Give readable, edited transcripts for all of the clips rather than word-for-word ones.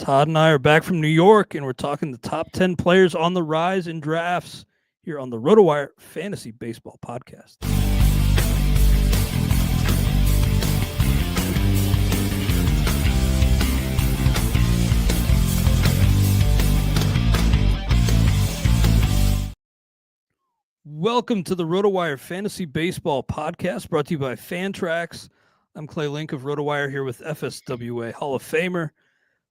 Todd and I are back from New York, and we're talking the top 10 players on the rise in drafts here on the RotoWire Fantasy Baseball Podcast. Welcome to the RotoWire Fantasy Baseball Podcast, brought to you by Fantrax. I'm Clay Link of RotoWire here with FSWA Hall of Famer,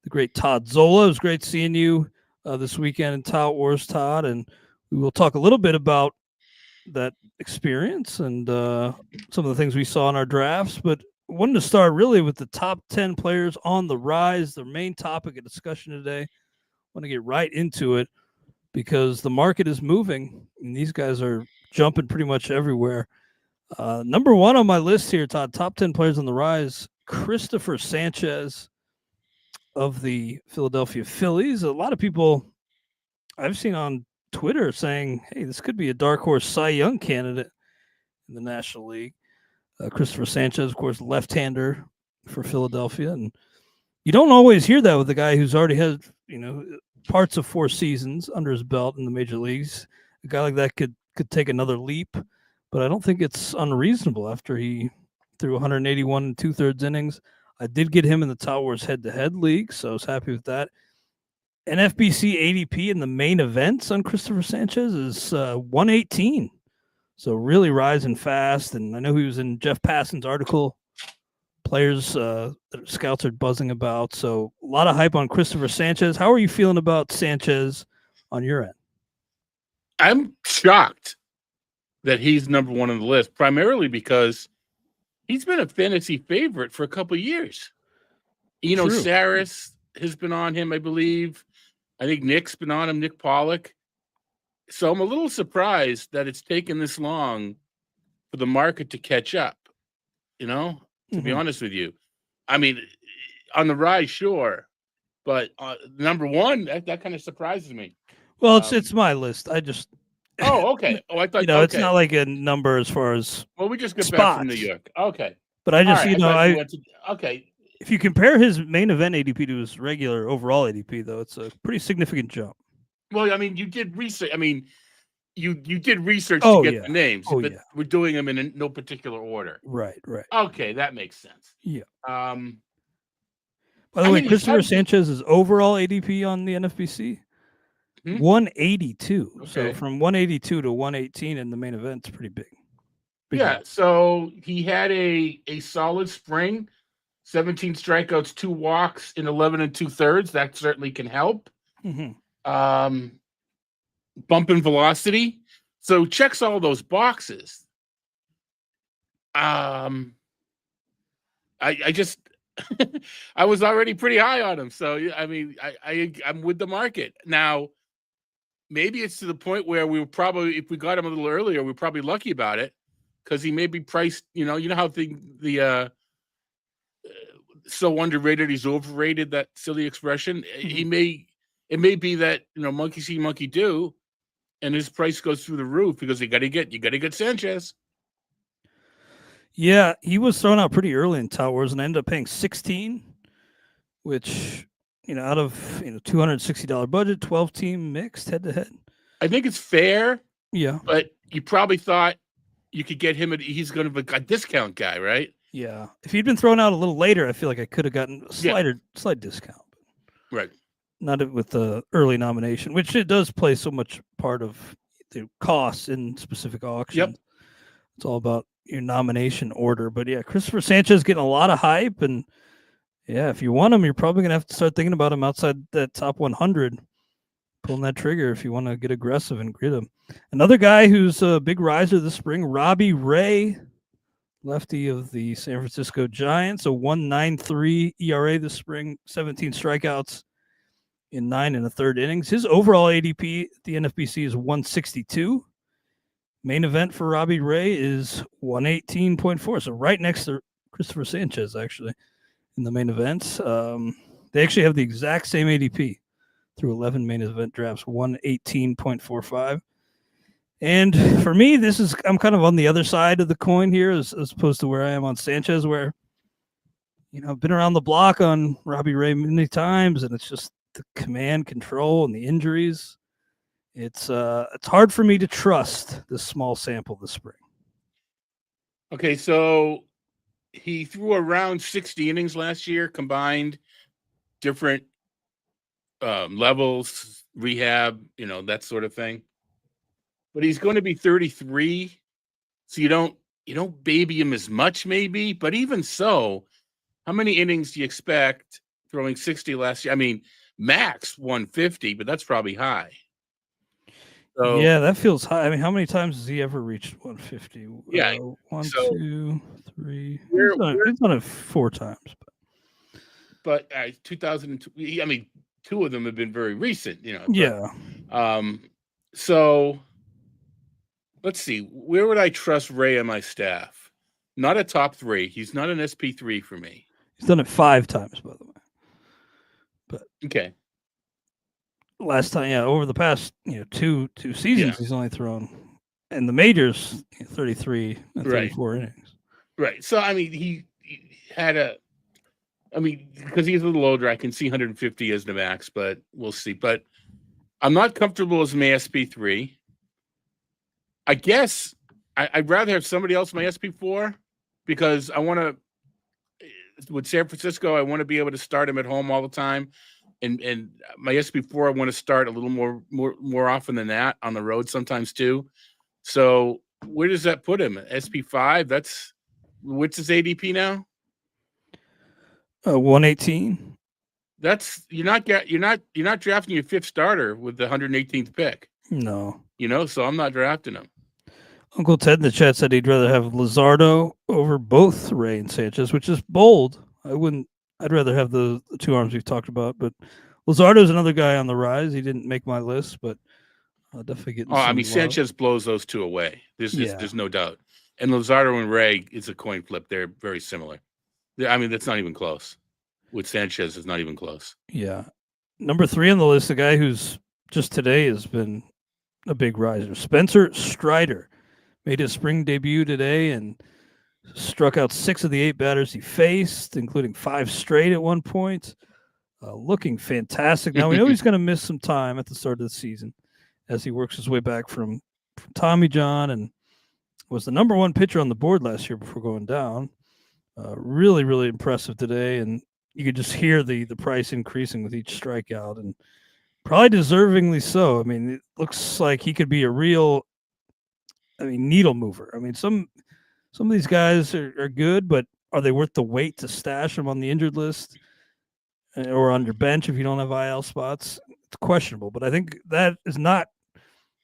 the great Todd Zola. It was great seeing you this weekend in Tout Wars, Todd, and we will talk a little bit about that experience and some of the things we saw in our drafts. But I wanted to start really with the top 10 players on the rise, the main topic of discussion today. I want to get right into it because the market is moving, and these guys are jumping pretty much everywhere. Number one on my list here, Todd, top 10 players on the rise, Christopher Sanchez of the Philadelphia Phillies. A lot of people I've seen on Twitter saying, hey, this could be a dark horse Cy Young candidate in the National League. Christopher Sanchez, of course, left-hander for Philadelphia. And you don't always hear that with a guy who's already had, parts of 4 seasons under his belt in the major leagues. A guy like that could take another leap, but I don't think it's unreasonable after he threw 181 2/3 innings. I did get him in the Tout Wars head-to-head league, so I was happy with that. NFBC ADP in the main events on Christopher Sanchez is 118, so really rising fast. And I know he was in Jeff Passan's article, players that scouts are buzzing about. So a lot of hype on Christopher Sanchez. How are you feeling about Sanchez on your end? I'm shocked that he's number one on the list, primarily because he's been a fantasy favorite for a couple of years. Saris has been on him, I believe. I think Nick's been on him, Nick Pollock. So I'm a little surprised that it's taken this long for the market to catch up, to be honest with you. I mean, on the rise, sure. But number one, that kind of surprises me. Well, it's my list. I just... Oh, okay. Oh, I thought it's not like a number as far as we just got spots. Back from New York. Okay. But I just, right, okay. If you compare his main event ADP to his regular overall ADP, though, it's a pretty significant jump. Well, I mean, you did research. I mean, you did research to get the names, but we're doing them in no particular order. Right. Okay, that makes sense. Yeah. By the way, Christopher Sanchez's overall ADP on the NFBC, 182. Okay. So from 182 to 118 in the main event is pretty big. Yeah. So he had a solid spring, 17 strikeouts, 2 walks in 11 2/3. That certainly can help. Bump in velocity. So checks all those boxes. I just I was already pretty high on him. So I mean, I'm with the market. Now, maybe it's to the point where we were probably, if we got him a little earlier, we're probably lucky about it because he may be priced, you know how the so underrated, he's overrated, that silly expression. It may be that, monkey see, monkey do, and his price goes through the roof because you got to get Sanchez. Yeah, he was thrown out pretty early in Tout Wars and ended up paying 16, which, out of $260 budget, 12-team mixed head-to-head. I think it's fair. Yeah. But you probably thought you could get him he's going to be a discount guy, right? Yeah. If he'd been thrown out a little later, I feel like I could have gotten a slight discount. Right. Not with the early nomination, which it does play so much part of the costs in specific auctions. Yep. It's all about your nomination order. But yeah, Christopher Sanchez getting a lot of hype, and yeah, if you want him, you're probably gonna have to start thinking about him outside that top 100, pulling that trigger if you want to get aggressive and get him. Another guy who's a big riser this spring, Robbie Ray, lefty of the San Francisco Giants, a 1.93 ERA this spring, 17 strikeouts in 9 1/3 innings. His overall ADP at the NFBC is 162. Main event for Robbie Ray is 118.4, so right next to Christopher Sanchez, actually, in the main events. They actually have the exact same ADP through 11 main event drafts, 118.45. And for me, I'm kind of on the other side of the coin here as opposed to where I am on Sanchez, where, I've been around the block on Robbie Ray many times, and it's just the command control and the injuries. It's hard for me to trust this small sample this spring. Okay, so he threw around 60 innings last year, combined, different levels, rehab, that sort of thing. But he's going to be 33, so you don't baby him as much, maybe. But even so, how many innings do you expect throwing 60 last year? I mean, max 150, but that's probably high. So, yeah, that feels high. I mean, how many times has he ever reached 150? Yeah, 1, so 2, 3. we're He's done it 4 times. But 2002, I mean, 2 of them have been very recent, Yeah. So let's see. Where would I trust Ray on my staff? Not a top 3. He's not an SP3 for me. He's done it 5 times, by the way. But okay. Last time, over the past two seasons, he's only thrown in the majors 33 and 34 innings. Right. So I mean, he had because he's a little older, I can see 150 as the max, but we'll see. But I'm not comfortable as my SP3. I guess I'd rather have somebody else my SP4 because I want to. With San Francisco, I want to be able to start him at home all the time. And my SP4, I want to start a little more often than that on the road sometimes too. So where does that put him? SP5? What's his ADP now? 118. That's you're not drafting your 5th starter with the 118th pick. No. So I'm not drafting him. Uncle Ted in the chat said he'd rather have Luzardo over both Ray and Sanchez, which is bold. I'd rather have the 2 arms we've talked about, but Luzardo's another guy on the rise. He didn't make my list, but I'll definitely get. I mean, Sanchez blows those 2 away. There's no doubt. And Luzardo and Ray, it's a coin flip. They're very similar. I mean, that's not even close. With Sanchez, it's not even close. Yeah. Number 3 on the list, the guy who's just today has been a big riser. Spencer Strider made his spring debut today and struck out 6 of the 8 batters he faced, including 5 straight at one point. Looking fantastic. Now, we know he's going to miss some time at the start of the season as he works his way back from Tommy John and was the number 1 pitcher on the board last year before going down. Really, really impressive today. And you could just hear the price increasing with each strikeout, and probably deservingly so. I mean, it looks like he could be a real, needle mover. I mean, some of these guys are good, but are they worth the wait to stash them on the injured list or on your bench if you don't have IL spots? It's questionable, but I think that is not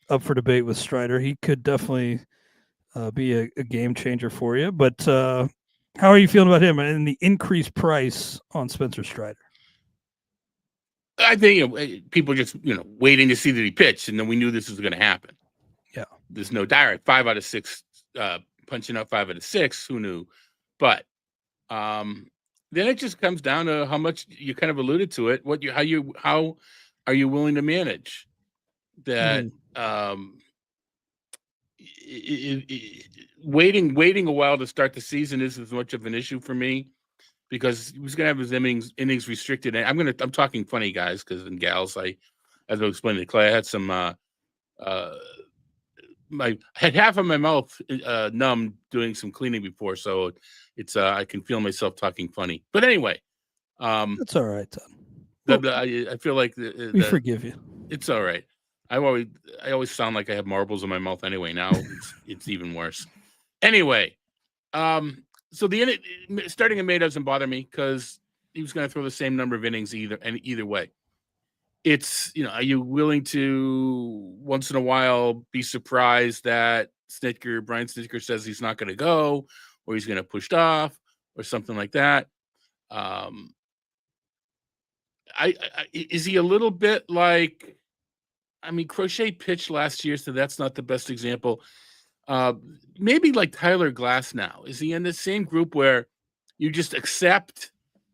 up for debate with Strider. He could definitely be a game changer for you. But how are you feeling about him and the increased price on Spencer Strider? I think people just waiting to see that he pitched, and then we knew this was going to happen. Yeah, there's no direct 5 out of 6 punching up 5 out of 6. Who knew? But then it just comes down to how much you kind of alluded to it. How are you willing to manage that? Waiting a while to start the season isn't as much of an issue for me because he was going to have his innings restricted. And I'm talking funny guys and gals. As I explained to Clay, I had some I had half of my mouth numb doing some cleaning before, so it's I can feel myself talking funny. But anyway, that's all right, Tom. I feel like we forgive you. It's all right. I always sound like I have marbles in my mouth anyway. Now it's even worse. Anyway, so the starting in May doesn't bother me because he was going to throw the same number of innings either way. It's are you willing to once in a while be surprised that Brian Snitker says he's not going to go or he's going to push off or something like that? Is he a little bit like? I mean, Crochet pitched last year, so that's not the best example. Maybe like Tyler Glass now. Is he in the same group where you just accept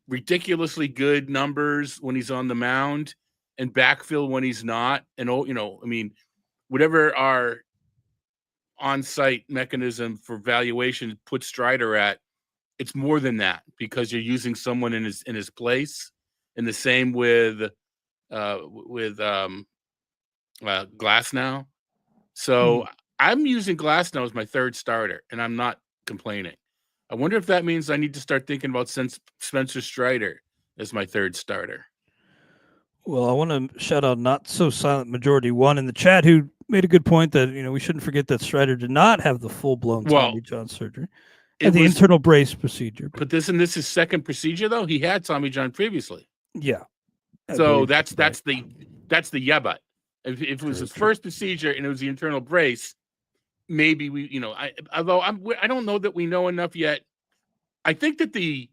ridiculously good numbers when he's on the mound and backfill when he's not? And, whatever our on-site mechanism for valuation puts Strider at, it's more than that because you're using someone in his place. And the same with Glass now. So I'm using Glass now as my third starter, and I'm not complaining. I wonder if that means I need to start thinking about Spencer Strider as my third starter. Well, I want to shout out Not So Silent Majority 1 in the chat who made a good point that, we shouldn't forget that Strider did not have the full-blown Tommy John surgery. And the internal brace procedure. But this is his second procedure, though? He had Tommy John previously. Yeah. So that's the but. If it was his first procedure and it was the internal brace, maybe although I don't know that we know enough yet. I think that the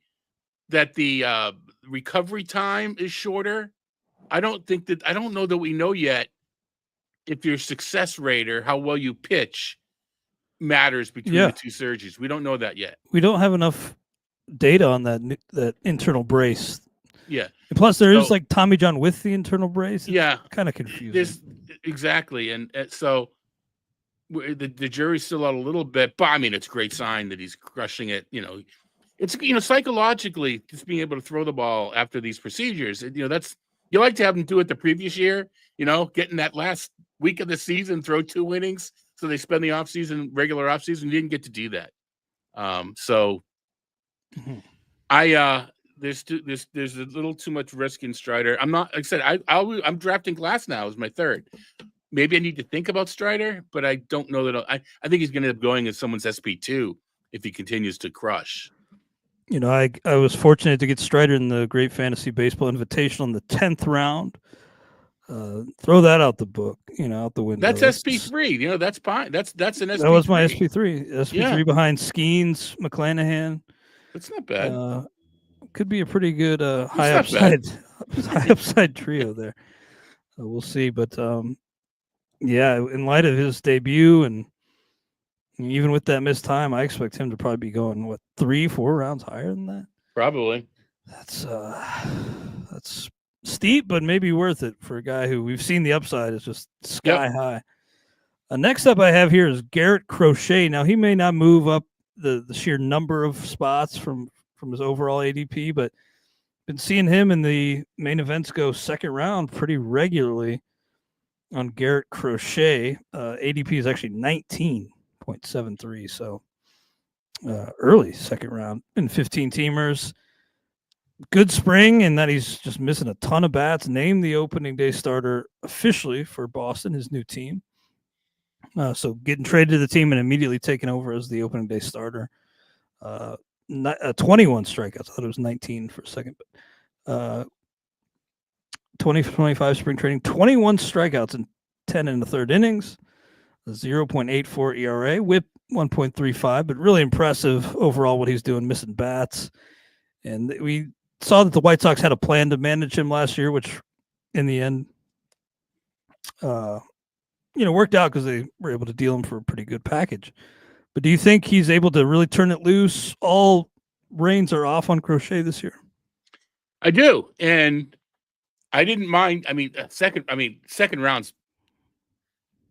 recovery time is shorter. I don't know that we know yet if your success rate or how well you pitch matters between the two surgeries. We don't know that yet. We don't have enough data on that internal brace. Yeah. And plus, there is like Tommy John with the internal brace. It's kind of confusing. Exactly. And so the jury's still out a little bit, but I mean, it's a great sign that he's crushing it. It's, psychologically, just being able to throw the ball after these procedures, that's, you like to have them do it the previous year, getting that last week of the season, throw 2 innings. So they spend the regular offseason. You didn't get to do that. There's a little too much risk in Strider. I'm not, like I said, I'm drafting Glass now as my third. Maybe I need to think about Strider, but I don't know that I think he's going to end up going as someone's SP2 if he continues to crush. I was fortunate to get Strider in the Great Fantasy Baseball Invitational in the 10th round. Throw that out the book, out the window. That's SP3. That's fine. That's an SP3. That was my SP3. SP3 behind Skeens, McClanahan. That's not bad. Could be a pretty good high upside trio there. We'll see, but in light of his debut and even with that missed time, I expect him to probably be going 3-4 rounds higher than that. Probably. That's steep, but maybe worth it for a guy who we've seen the upside is just sky high. Next up I have here is Garrett Crochet. Now he may not move up the sheer number of spots from his overall ADP, but been seeing him in the main events go second round pretty regularly on Garrett Crochet. ADP is actually 19.73, so early second round. Been 15 teamers. Good spring in that he's just missing a ton of bats. Named the opening day starter officially for Boston, his new team. So getting traded to the team and immediately taking over as the opening day starter. 21 strikeouts. I thought it was 19 for a second, but 20-25 spring training, 21 strikeouts in 10 in the third innings, 0.84 ERA, whip 1.35, but really impressive overall what he's doing, missing bats. And we saw that the White Sox had a plan to manage him last year, which in the end, worked out because they were able to deal him for a pretty good package. But do you think he's able to really turn it loose? All reins are off on Crochet this year. I do, and I didn't mind. I mean, second rounds.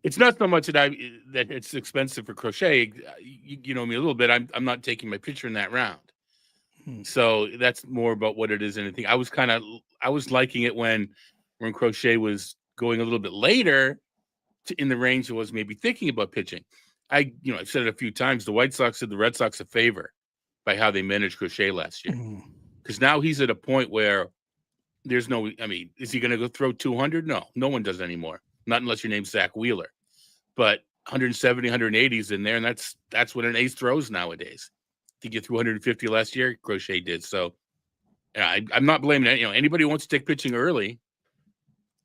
It's not so much that it's expensive for Crochet. You know me a little bit. I'm not taking my pitcher in that round, so that's more about what it is than anything. I was liking it when Crochet was going a little bit later in the range. I was maybe thinking about pitching. I've said it a few times. The White Sox did the Red Sox a favor by how they managed Crochet last year, because now he's at a point where there's no. I mean, is he going to go throw 200? No one does anymore. Not unless your name's Zach Wheeler, but 170, 180 is in there, and that's what an ace throws nowadays. I think he threw 150 last year. Crochet did. So, I'm not blaming it. Anybody who wants to take pitching early,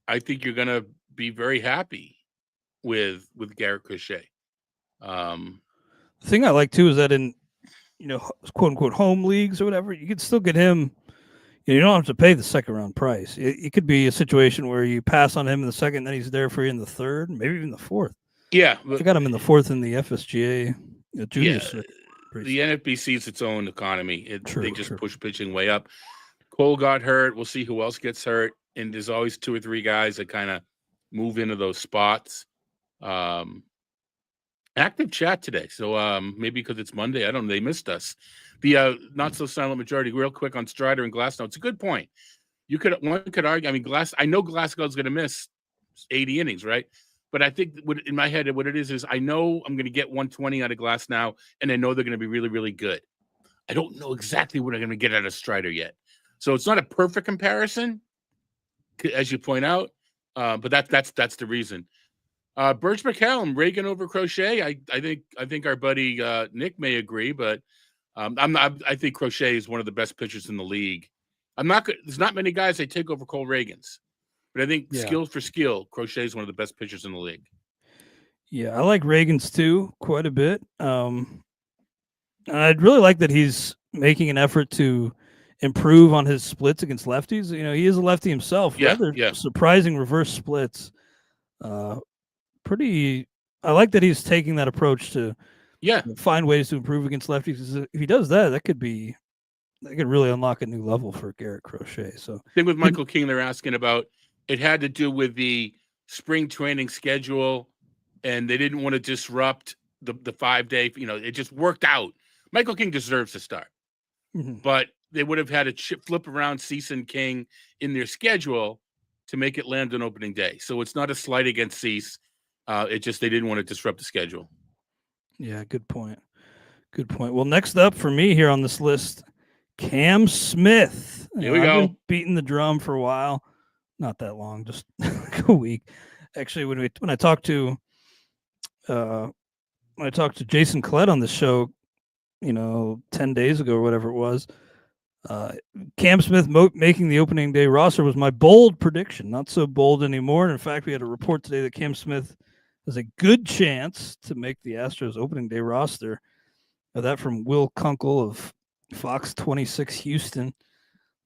I think you're going to be very happy with Garrett Crochet. The thing I like too is that in quote unquote home leagues or whatever, you could still get him. You don't have to pay the second round price. It could be a situation where you pass on him in the second, then he's there for you in the third, maybe even the fourth. Yeah, I got him in the fourth in the FSGA junior. The NFBC is its own economy. They just push pitching way up. Cole got hurt. We'll see who else gets hurt, and there's always 2 or 3 guys that kind of move into those spots. Active chat today. So maybe because it's Monday, I don't know. They missed us. The not so silent majority, real quick on Strider and Glasnow. It's a good point. One could argue. I mean, I know Glasgow's going to miss 80 innings, right? But I think in my head, what it is I know I'm going to get 120 out of Glasnow, and I know they're going to be really, really good. I don't know exactly what I'm going to get out of Strider yet. So it's not a perfect comparison, as you point out, but that's the reason. Birch McCallum, Reagan over Crochet. I think our buddy Nick may agree, but I think Crochet is one of the best pitchers in the league. There's not many guys I take over Cole Reagans, but I think skill for skill, Crochet is one of the best pitchers in the league. Yeah, I like Reagan's too quite a bit. I'd really like that he's making an effort to improve on his splits against lefties. You know, he is a lefty himself. Surprising reverse splits. I like that he's taking that approach to find ways to improve against lefties. If he does that, that could really unlock a new level for Garrett Crochet. So thing with Michael King, they're asking about, it had to do with the spring training schedule, and they didn't want to disrupt the 5-day. You know, it just worked out. Michael King deserves to start, but they would have had to flip around Cease and King in their schedule to make it land on opening day. So it's not a slight against Cease. It just they didn't want to disrupt the schedule. Yeah, good point. Good point. Well, next up for me here on this list, Cam Smith. Here we go. I've been beating the drum for a while. Not that long, just like a week. Actually, when I talked to Jason Collette on the show, 10 days ago or whatever it was, Cam Smith making the opening day roster was my bold prediction. Not so bold anymore. And in fact, we had a report today that Cam Smith has a good chance to make the Astros opening day roster. That from Will Kunkel of Fox 26 Houston.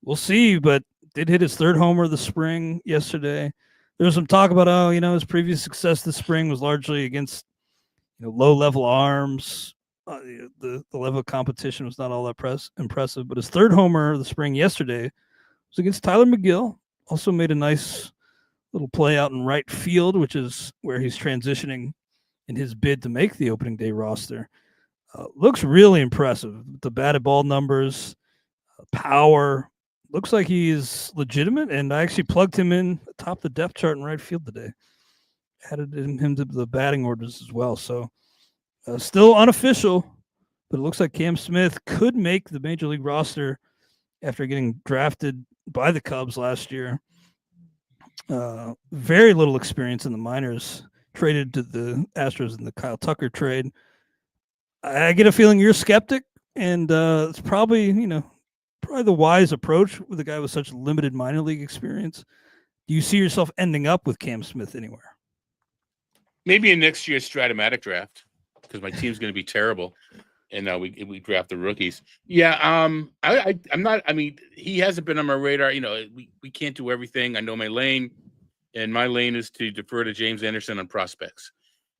We'll see, but did hit his third homer of the spring yesterday. There was some talk about, his previous success this spring was largely against low-level arms. The level of competition was not all that impressive, but his third homer of the spring yesterday was against Tyler McGill. Also made a nice little play out in right field, which is where he's transitioning in his bid to make the opening day roster. Looks really impressive. The batted ball numbers, power. Looks like he's legitimate, and I actually plugged him in atop the depth chart in right field today. Added him to the batting orders as well. So still unofficial, but it looks like Cam Smith could make the Major League roster after getting drafted by the Cubs last year. Very little experience in the minors. Traded to the Astros in the Kyle Tucker trade. I get a feeling you're a skeptic, and it's probably the wise approach with a guy with such limited minor league experience. Do you see yourself ending up with Cam Smith anywhere? Maybe in next year's Stratomatic draft, because my team's going to be terrible, and we draft the rookies. Yeah, I'm not. I mean, he hasn't been on my radar. We can't do everything. I know my lane, and my lane is to defer to James Anderson on prospects.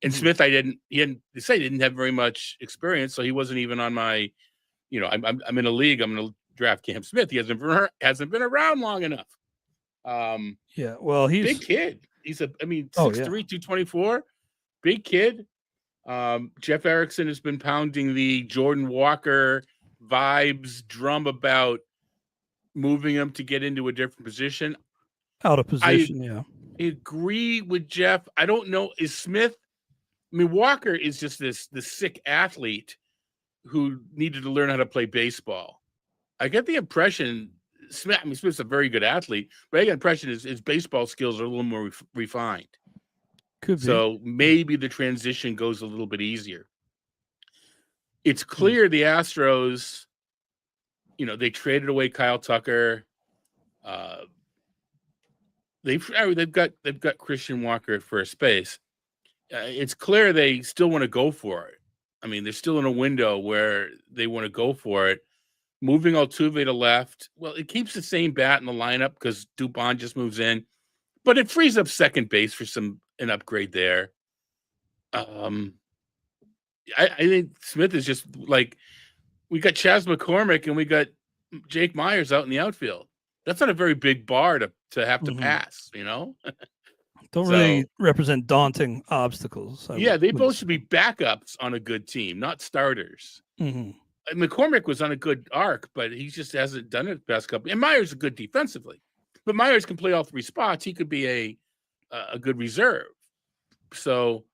And Smith, he didn't have very much experience, so he wasn't even on my. I'm in a league. I'm going to draft Cam Smith. He hasn't been around long enough. Yeah, well, he's big kid. He's 6'3", 224, big kid. Jeff Erickson has been pounding the Jordan Walker vibes drum about moving him to get into a different position. Out of position, I agree with Jeff. I don't know. Is Smith? I mean, Walker is just this sick athlete who needed to learn how to play baseball. I get the impression Smith's a very good athlete, but I get the impression his baseball skills are a little more refined. Could be. So maybe the transition goes a little bit easier. It's clear the Astros, they traded away Kyle Tucker. They've got Christian Walker at first base. It's clear they still want to go for it. I mean, they're still in a window where they want to go for it. Moving Altuve to left, well, it keeps the same bat in the lineup because Dupont just moves in, but it frees up second base for an upgrade there. I think Smith is just like, we got Chas McCormick and we got Jake Myers out in the outfield. That's not a very big bar to have to pass, Don't really represent daunting obstacles. They both should be backups on a good team, not starters. Mm-hmm. McCormick was on a good arc, but he just hasn't done it the past couple. And Myers is good defensively, but Myers can play all three spots. He could be a good reserve. So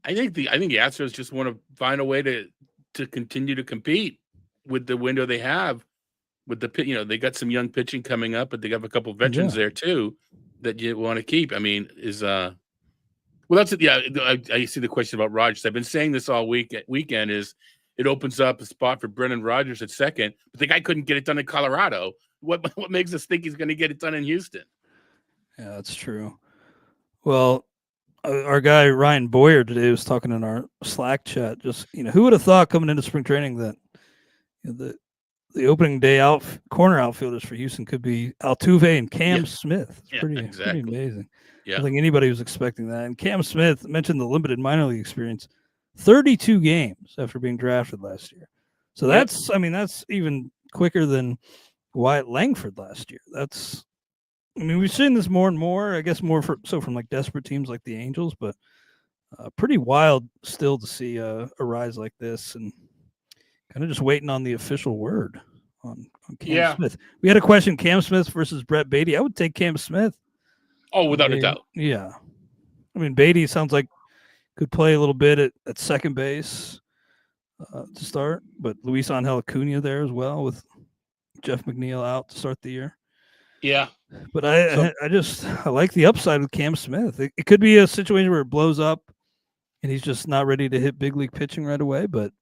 I think the Astros just want to find a way to continue to compete with the window they have. With the they got some young pitching coming up, but they have a couple of veterans there too that you want to keep. I mean, that's it. Yeah, I see the question about Rogers. I've been saying this all weekend. Is it opens up a spot for Brendan Rodgers at second, but the guy couldn't get it done in Colorado. What makes us think he's going to get it done in Houston? Yeah, that's true. Well, our guy Ryan Boyer today was talking in our Slack chat. Just who would have thought coming into spring training that the opening day corner outfielders for Houston could be Altuve and Cam Smith. It's pretty amazing. Yeah. I don't think anybody was expecting that. And Cam Smith mentioned the limited minor league experience, 32 games after being drafted last year. So that's even quicker than Wyatt Langford last year. We've seen this more and more, I guess more from like desperate teams like the Angels, but pretty wild still to see a rise like this, and kind of just waiting on the official word on Cam Smith. We had a question, Cam Smith versus Brett Beatty. I would take Cam Smith. Oh, without a doubt. Yeah. I mean, Beatty sounds like could play a little bit at second base to start, but Luis Angel Acuna there as well with Jeff McNeil out to start the year. Yeah. But I like the upside with Cam Smith. It could be a situation where it blows up and he's just not ready to hit big league pitching right away, but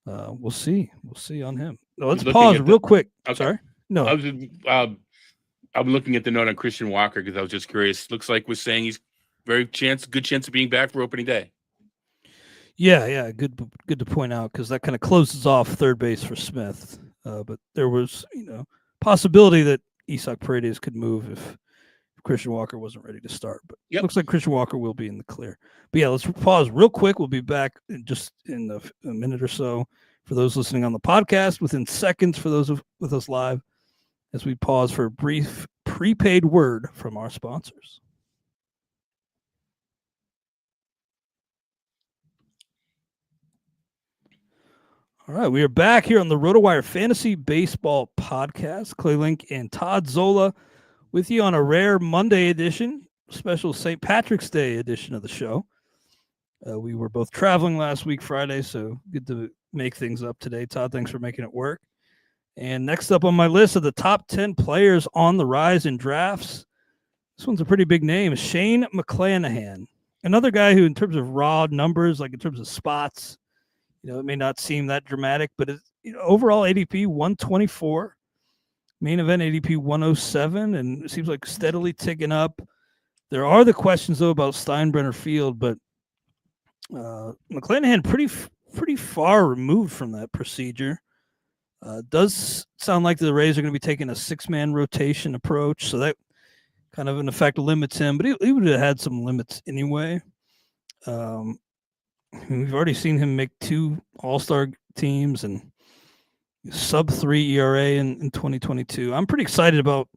we'll see. We'll see on him. No, let's pause real quick. Okay. Sorry. No. I'm looking at the note on Christian Walker because I was just curious. Looks like we're saying he's good chance of being back for opening day. Yeah. Good to point out because that kind of closes off third base for Smith. But there was, possibility that Isaac Paredes could move if Christian Walker wasn't ready to start. But it looks like Christian Walker will be in the clear. But yeah, let's pause real quick. We'll be back just in a minute or so for those listening on the podcast, within seconds for those with us live, as we pause for a brief prepaid word from our sponsors. All right, we are back here on the RotoWire Fantasy Baseball Podcast. Clay Link and Todd Zola with you on a rare Monday edition, special St. Patrick's Day edition of the show. We were both traveling last week, Friday, so good to make things up today. Todd, thanks for making it work. And next up on my list of the top 10 players on the rise in drafts, this one's a pretty big name, Shane McClanahan. Another guy who, in terms of raw numbers, like in terms of spots, it may not seem that dramatic, but overall ADP 124, main event ADP 107, and it seems like steadily ticking up. There are the questions though about Steinbrenner Field, but McClanahan pretty far removed from that procedure. Does sound like the Rays are going to be taking a 6-man rotation approach, so that kind of in effect limits him, but he would have had some limits anyway. We've already seen him make 2 All-Star teams and sub-3 ERA in 2022. I'm pretty excited about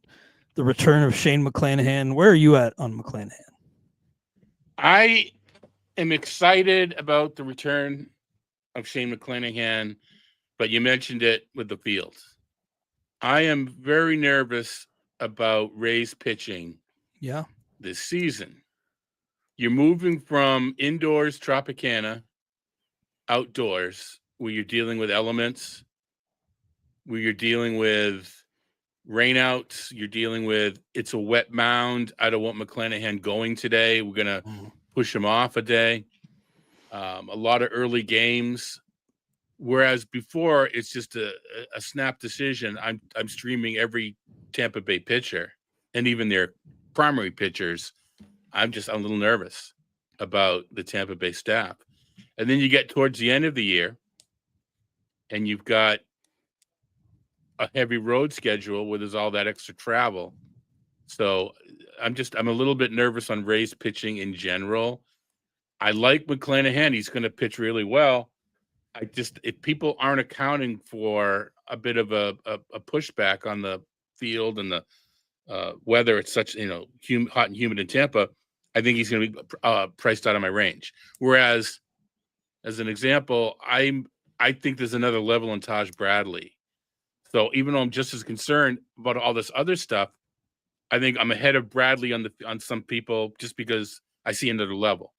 the return of Shane McClanahan. Where are you at on McClanahan? I am excited about the return of Shane McClanahan, but you mentioned it with the field. I am very nervous about Rays pitching this season. You're moving from indoors Tropicana, outdoors, where you're dealing with elements, where you're dealing with rainouts, you're dealing with it's a wet mound. I don't want McClanahan going today. We're going to push him off a day. A lot of early games. Whereas before, it's just a snap decision. I'm streaming every Tampa Bay pitcher and even their primary pitchers. I'm a little nervous about the Tampa Bay staff. And then you get towards the end of the year and you've got a heavy road schedule where there's all that extra travel. So I'm a little bit nervous on Rays pitching in general. I like McClanahan. He's going to pitch really well. If people aren't accounting for a bit of a pushback on the field and the weather. It's such hot and humid in Tampa. I think he's going to be priced out of my range. Whereas, as an example, I think there's another level in Taj Bradley. So even though I'm just as concerned about all this other stuff, I think I'm ahead of Bradley on some people just because I see another level.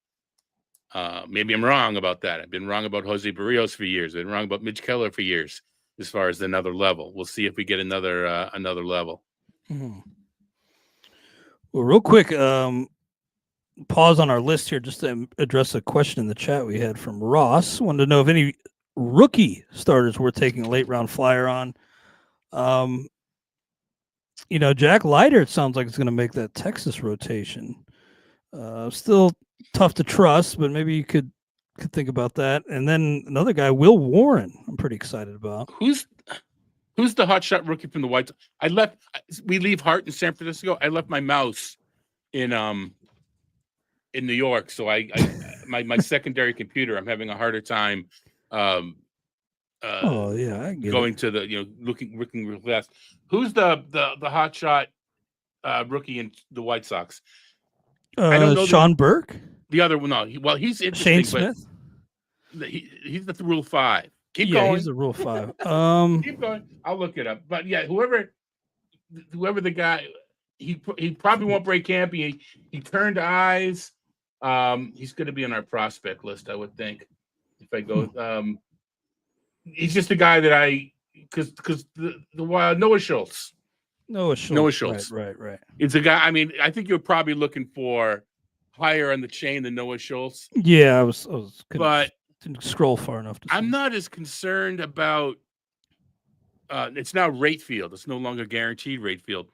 Maybe I'm wrong about that. I've been wrong about Jose Barrios for years. I've been wrong about Mitch Keller for years as far as another level. We'll see if we get another level. Mm-hmm. Well, real quick, pause on our list here just to address a question in the chat we had from Ross. Wanted to know if any rookie starters were taking a late round flyer on. Jack Leiter, it sounds like it's going to make that Texas rotation. Still tough to trust, but maybe you could think about that. And then another guy, Will Warren, I'm pretty excited about. Who's the hotshot rookie from the White Sox? We leave Hart in San Francisco. I left my mouse in New York, so my secondary computer, I'm having a harder time I get going it. to the looking real fast. Who's the hotshot rookie in the White Sox? I don't know. Sean Burke. The other one, no. He's interesting. Shane Smith. He's the Rule 5. Keep going. He's the Rule 5. Keep going. I'll look it up. But yeah, whoever the guy, he probably won't break camp. He turned eyes. He's going to be on our prospect list, I would think. If I go, he's just a guy that because the Noah Schultz. Noah Schultz. Right. It's a guy. I mean, I think you're probably looking for higher on the chain than Noah Schultz. Yeah, I was but didn't scroll far enough to see. I'm not as concerned about. It's now rate field. It's no longer guaranteed rate field.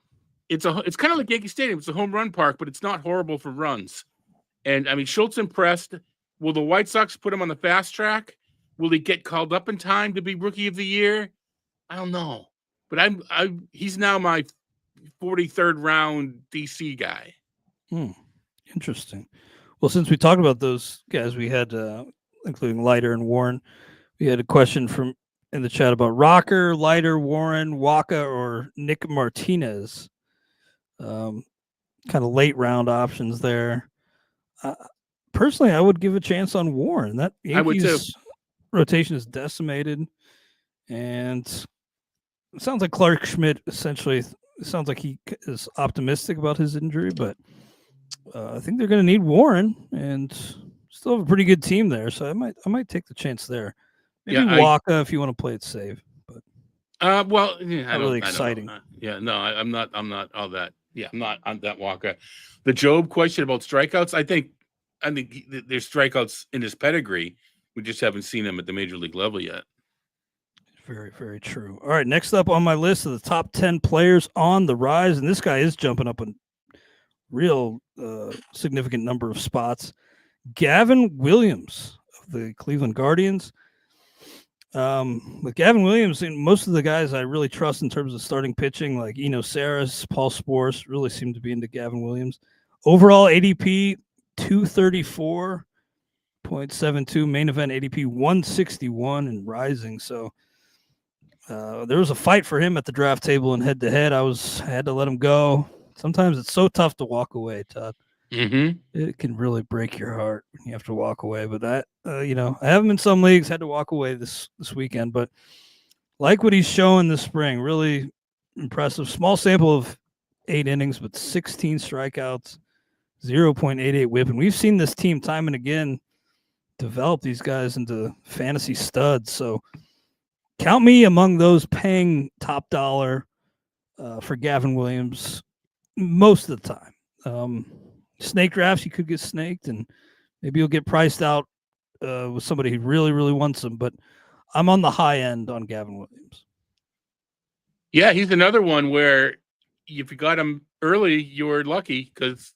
It's kind of like Yankee Stadium. It's a home run park, but it's not horrible for runs. And I mean, Schultz impressed. Will the White Sox put him on the fast track? Will he get called up in time to be Rookie of the Year? I don't know. But he's now my 43rd round DC guy. Interesting. Well, since we talked about those guys, we had, including Leiter and Warren, we had a question in the chat about Rocker, Leiter, Warren, Waka, or Nick Martinez. Kind of late round options there. Personally, I would give a chance on Warren. That Yankees rotation is decimated, and it sounds like Clark Schmidt essentially sounds like he is optimistic about his injury, but I think they're going to need Warren, and still have a pretty good team there. So I might take the chance there. Maybe Waka if you want to play it safe, but not really exciting. I'm not all that. Yeah, I'm not on that Waka. The Job question about strikeouts, I think there's strikeouts in his pedigree. We just haven't seen him at the major league level yet. Very, very true. All right, next up on my list of the top 10 players on the rise, and this guy is jumping up a real significant number of spots. Gavin Williams of the Cleveland Guardians. With Gavin Williams, and most of the guys I really trust in terms of starting pitching, like Eno Saris, Paul Sprouse, really seem to be into Gavin Williams. Overall ADP 234.72, main event ADP 161 and rising. So there was a fight for him at the draft table and head-to-head. I had to let him go. Sometimes it's so tough to walk away, Todd. Mm-hmm. It can really break your heart when you have to walk away. But that, I have him in some leagues, had to walk away this weekend. But like what he's showing this spring, really impressive. Small sample of 8 innings, but 16 strikeouts, 0.88 whip. And we've seen this team time and again develop these guys into fantasy studs. So count me among those paying top dollar for Gavin Williams most of the time. Snake drafts, you could get snaked, and maybe you'll get priced out with somebody who really, really wants him. But I'm on the high end on Gavin Williams. Yeah, he's another one where if you got him early, you were lucky because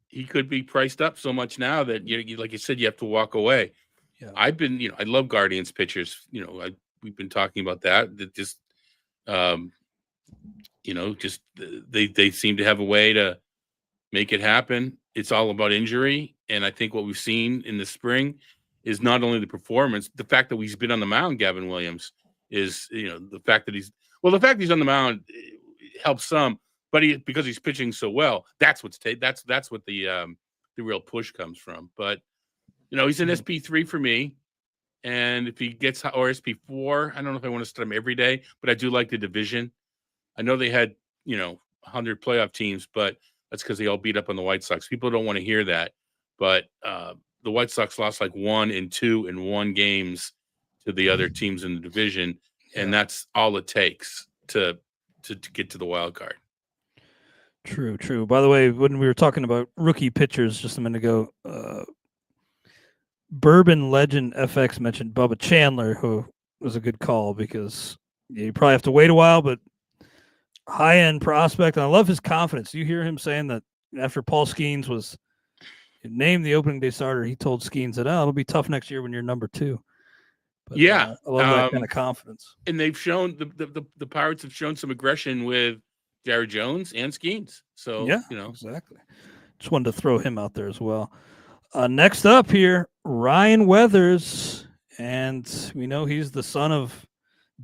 he could be priced up so much now that you like you said, you have to walk away. Yeah. I've been, I love Guardians pitchers. We've been talking about that. That just, they seem to have a way to make it happen. It's all about injury. And I think what we've seen in the spring is not only the performance, the fact that he's been on the mound, Gavin Williams, is, the fact that he's on the mound helps some, but because he's pitching so well, that's what the real push comes from. But he's an SP3 for me, and if he gets or SP4, I don't know if I want to start him every day, but I do like the division. I know they had 100 playoff teams, but that's because they all beat up on the White Sox. People don't want to hear that, but the White Sox lost like 1 and 2 and 1 games to the other teams in the division, and that's all it takes to get to the wild card. True. By the way, when we were talking about rookie pitchers just a minute ago, Bourbon Legend FX mentioned Bubba Chandler, who was a good call because you probably have to wait a while, but high-end prospect. And I love his confidence. You hear him saying that after Paul Skeens was named the opening day starter, he told Skeens that, it'll be tough next year when you're number 2. But, I love that kind of confidence. And they've shown the Pirates have shown some aggression with Jared Jones and Skeens. So exactly. Just wanted to throw him out there as well. Next up here, Ryan Weathers, and we know he's the son of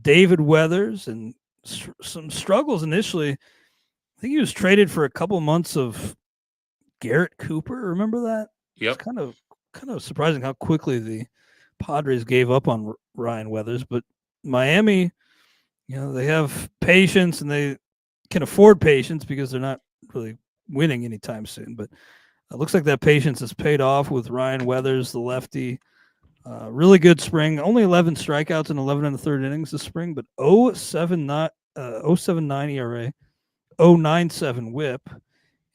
David Weathers, and some struggles initially. I think he was traded for a couple months of Garrett Cooper. Remember that? Yep. It's kind of surprising how quickly the Padres gave up on Ryan Weathers, but Miami, they have patience and they can afford patience because they're not really winning anytime soon. But it looks like that patience has paid off with Ryan Weathers, the lefty. Really good spring. Only 11 strikeouts and 11 in the third innings this spring, but 0.79 ERA, 0.97 WHIP,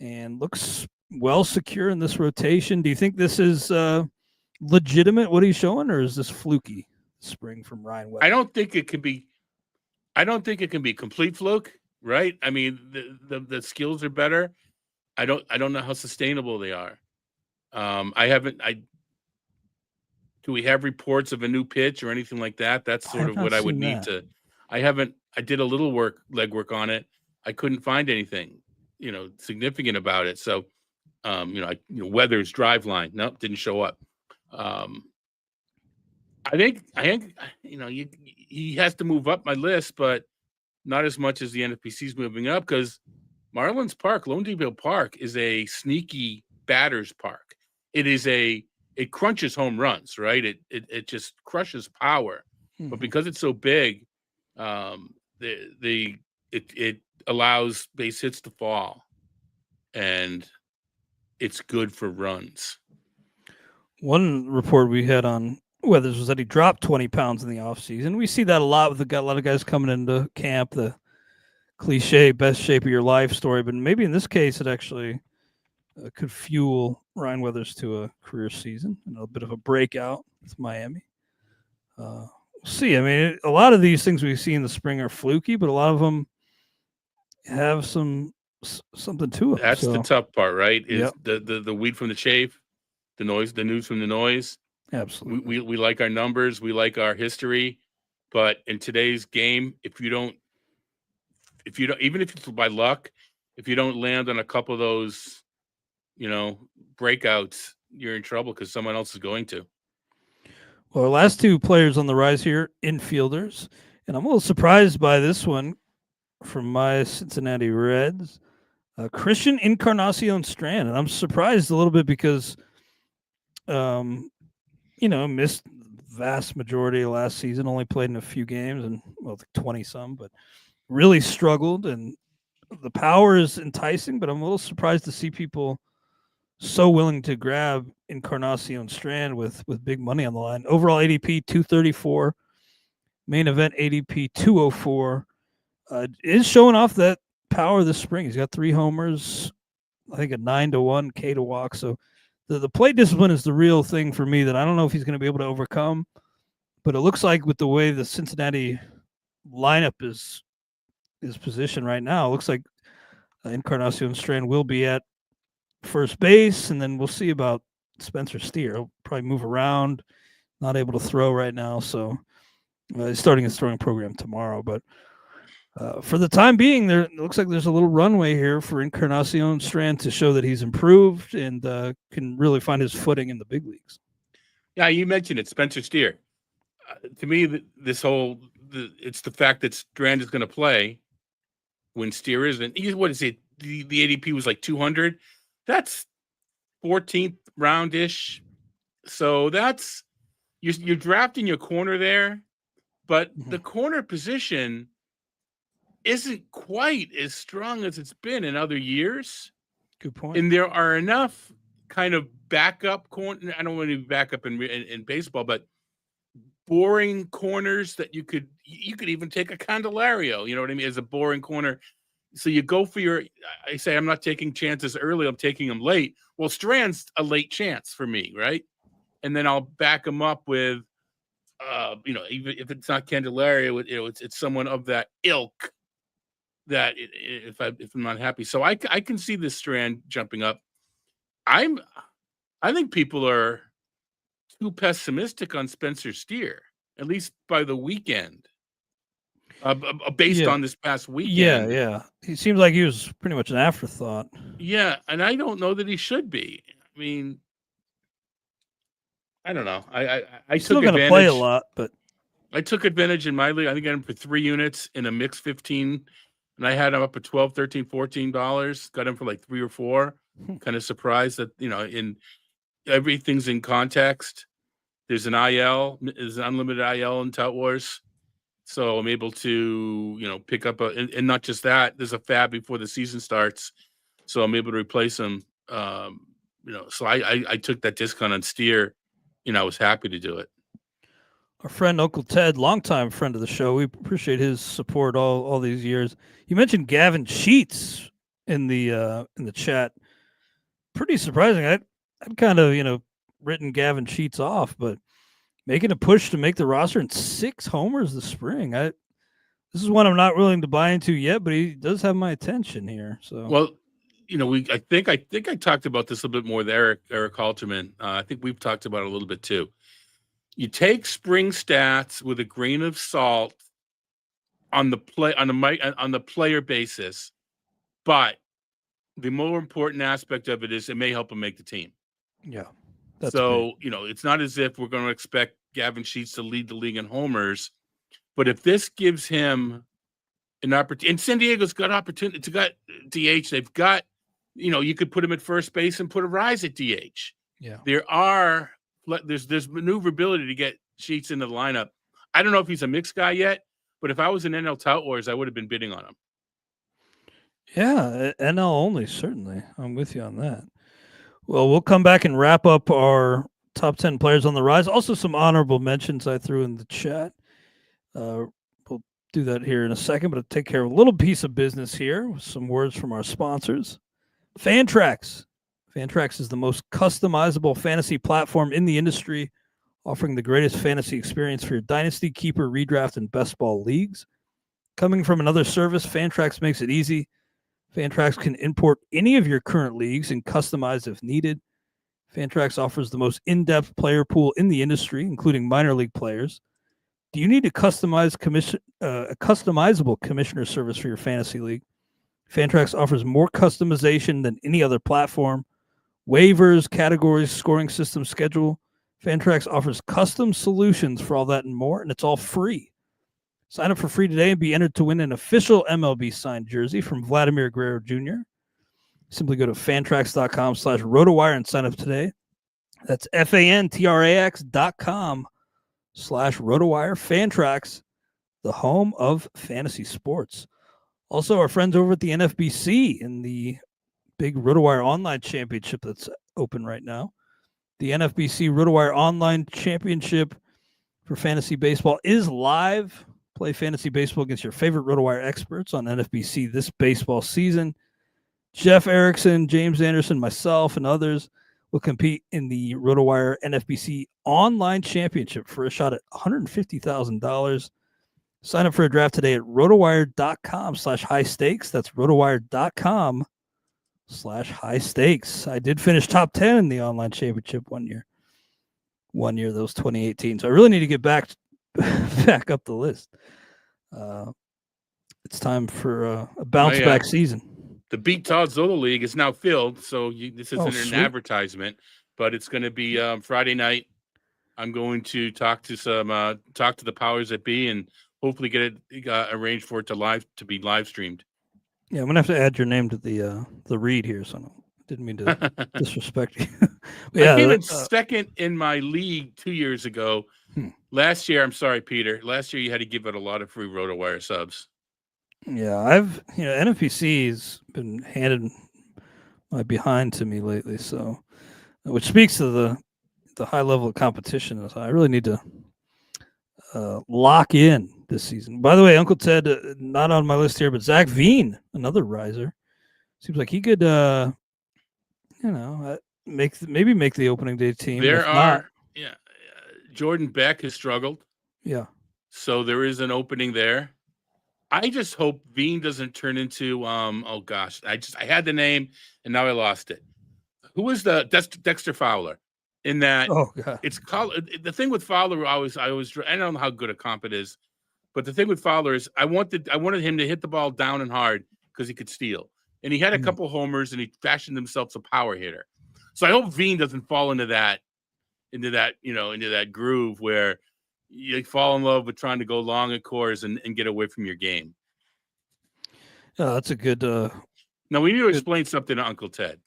and looks well secure in this rotation. Do you think this is legitimate what he's showing, or is this fluky spring from Ryan Weathers? I don't think it can be complete fluke, right? I mean, the skills are better. I don't know how sustainable they are. Do we have reports of a new pitch or anything like that? That's sort of what I would need to. I did a little legwork on it. I couldn't find anything, significant about it. So, Weathers drive line, nope, didn't show up. I think he has to move up my list, but not as much as the NFBC's moving up, because Marlins Park, Lone Depot Park, is a sneaky batter's park. It crunches home runs, right? It just crushes power. Mm-hmm. But because it's so big, it allows base hits to fall, and it's good for runs. One report we had on Weathers was that he dropped 20 pounds in the offseason. We see that a lot with a lot of guys coming into camp, the cliche best shape of your life story. But maybe in this case, it actually could fuel Ryan Weathers to a career season and a bit of a breakout with Miami. We'll see. I mean, a lot of these things we see in the spring are fluky, but a lot of them have something to it. That's the tough part, right? Is the weed from the chaff, the news from the noise. Absolutely. We like our numbers, we like our history, but in today's game, if you don't, even if it's by luck, if you don't land on a couple of those, breakouts, you're in trouble because someone else is going to. Well, our last two players on the rise here, infielders, and I'm a little surprised by this one from my Cincinnati Reds, Christian Encarnacion Strand, and I'm surprised a little bit because, missed vast majority of last season, only played in a few games and 20 some, but really struggled. And the power is enticing, but I'm a little surprised to see people so willing to grab Encarnacion Strand with big money on the line. Overall ADP 234, main event ADP 204. Is showing off that power this spring. He's got 3 homers, I think a 9-1 K to walk. So the plate discipline is the real thing for me that I don't know if he's going to be able to overcome. But it looks like with the way the Cincinnati lineup is positioned right now, it looks like Encarnacion Strand will be at first base, and then we'll see about Spencer Steer. He'll probably move around, not able to throw right now. So he's starting his throwing program tomorrow. But for the time being, it looks like there's a little runway here for Encarnacion Strand to show that he's improved and can really find his footing in the big leagues. Yeah, you mentioned it, Spencer Steer. To me, it's the fact that Strand is going to play when Steer isn't. What is it? the ADP was like 200. That's 14th round-ish. So that's you're drafting your corner there, but the corner position isn't quite as strong as it's been in other years. Good point. And there are enough kind of backup corner. I don't want to be backup in baseball, but boring corners that you could even take a Candelario, you know what I mean, as a boring corner. So you go for I say I'm not taking chances early, I'm taking them late. Well, Strand's a late chance for me, right? And then I'll back him up with, even if it's not Candelario, it's someone of that ilk that if I'm not happy. So I can see this Strand jumping up. I think people are too pessimistic on Spencer Steer, at least by the weekend, based on this past weekend. Yeah. He seems like he was pretty much an afterthought. Yeah, and I don't know that he should be. I mean, I don't know. I still took advantage. Play a lot, but I took advantage in my league. I think I got him for 3 units in a mix 15, and I had him up at $12, $13, $14. Got him for like 3 or 4. Kind of surprised that in everything's in context. There's an IL, there's an unlimited IL in Tout Wars, so I'm able to pick up and not just that. There's a fab before the season starts, so I'm able to replace him. So I took that discount on Steer. I was happy to do it. Our friend Uncle Ted, longtime friend of the show, we appreciate his support all these years. You mentioned Gavin Sheets in the chat. Pretty surprising. I'd kind of written Gavin Sheets off, but making a push to make the roster in 6 homers this spring. This is one I'm not willing to buy into yet, but he does have my attention here. So well, I think I talked about this a little bit more with Eric Halterman. I think we've talked about it a little bit too. You take spring stats with a grain of salt on the player basis, but the more important aspect of it is it may help him make the team. Yeah. So, it's not as if we're going to expect Gavin Sheets to lead the league in homers, but if this gives him an opportunity, and San Diego's got opportunity, it's got DH, they've got, you could put him at first base and put a Rise at DH. Yeah. There's maneuverability to get Sheets into the lineup. I don't know if he's a mixed guy yet, but if I was in NL Tout Wars, I would have been bidding on him. Yeah, NL only, certainly. I'm with you on that. Well, we'll come back and wrap up our top 10 players on the rise. Also, some honorable mentions I threw in the chat. We'll do that here in a second, but I'll take care of a little piece of business here with some words from our sponsors. Fantrax. Fantrax is the most customizable fantasy platform in the industry, offering the greatest fantasy experience for your dynasty, keeper, redraft, and best ball leagues. Coming from another service, Fantrax makes it easy. Fantrax can import any of your current leagues and customize if needed. Fantrax offers the most in-depth player pool in the industry, including minor league players. Do you need a customizable commissioner service for your fantasy league? Fantrax offers more customization than any other platform. Waivers, categories, scoring system, schedule. Fantrax offers custom solutions for all that and more, and it's all free. Sign up for free today and be entered to win an official MLB signed jersey from Vladimir Guerrero Jr. Simply go to fantrax.com/RotoWire and sign up today. That's fantrax.com/RotoWire. Fantrax, the home of fantasy sports. Also, our friends over at the NFBC in the big RotoWire Online Championship that's open right now. The NFBC RotoWire Online Championship for fantasy baseball is live. Play fantasy baseball against your favorite RotoWire experts on NFBC this baseball season. Jeff Erickson, James Anderson, myself, and others will compete in the RotoWire NFBC Online Championship for a shot at $150,000. Sign up for a draft today at rotowire.com/high stakes. That's rotowire.com/high stakes. I did finish top 10 in the online championship one year. That was 2018. So I really need to get back up the list. It's time for a bounce back season. The Beat Todd Zola League is now filled, so this isn't an advertisement, but it's going to be Friday night. I'm going to talk to the powers that be and hopefully get it arranged for it to be live streamed. Yeah, I'm gonna have to add your name to the read here, so I didn't mean to disrespect you. I came in second in my league 2 years ago. Last year, I'm sorry, Peter. Last year, you had to give out a lot of free RotoWire subs. Yeah, NFPC's been handed my behind to me lately, so which speaks to the high level of competition. I really need to lock in this season. By the way, Uncle Ted, not on my list here, but Zach Veen, another riser, seems like he could, make the opening day team. There are, Jordan Beck has struggled. Yeah. So there is an opening there. I just hope Veen doesn't turn into oh gosh, I had the name and now I lost it. Who was the Dexter Fowler? In that, oh god, it's called the thing with Fowler. I don't know how good a comp it is, but the thing with Fowler is I wanted him to hit the ball down and hard because he could steal, and he had a couple homers and he fashioned himself a power hitter. So I hope Veen doesn't fall into that groove where you fall in love with trying to go long at cores and get away from your game. Oh, that's a good. Now we need to explain something to Uncle Ted.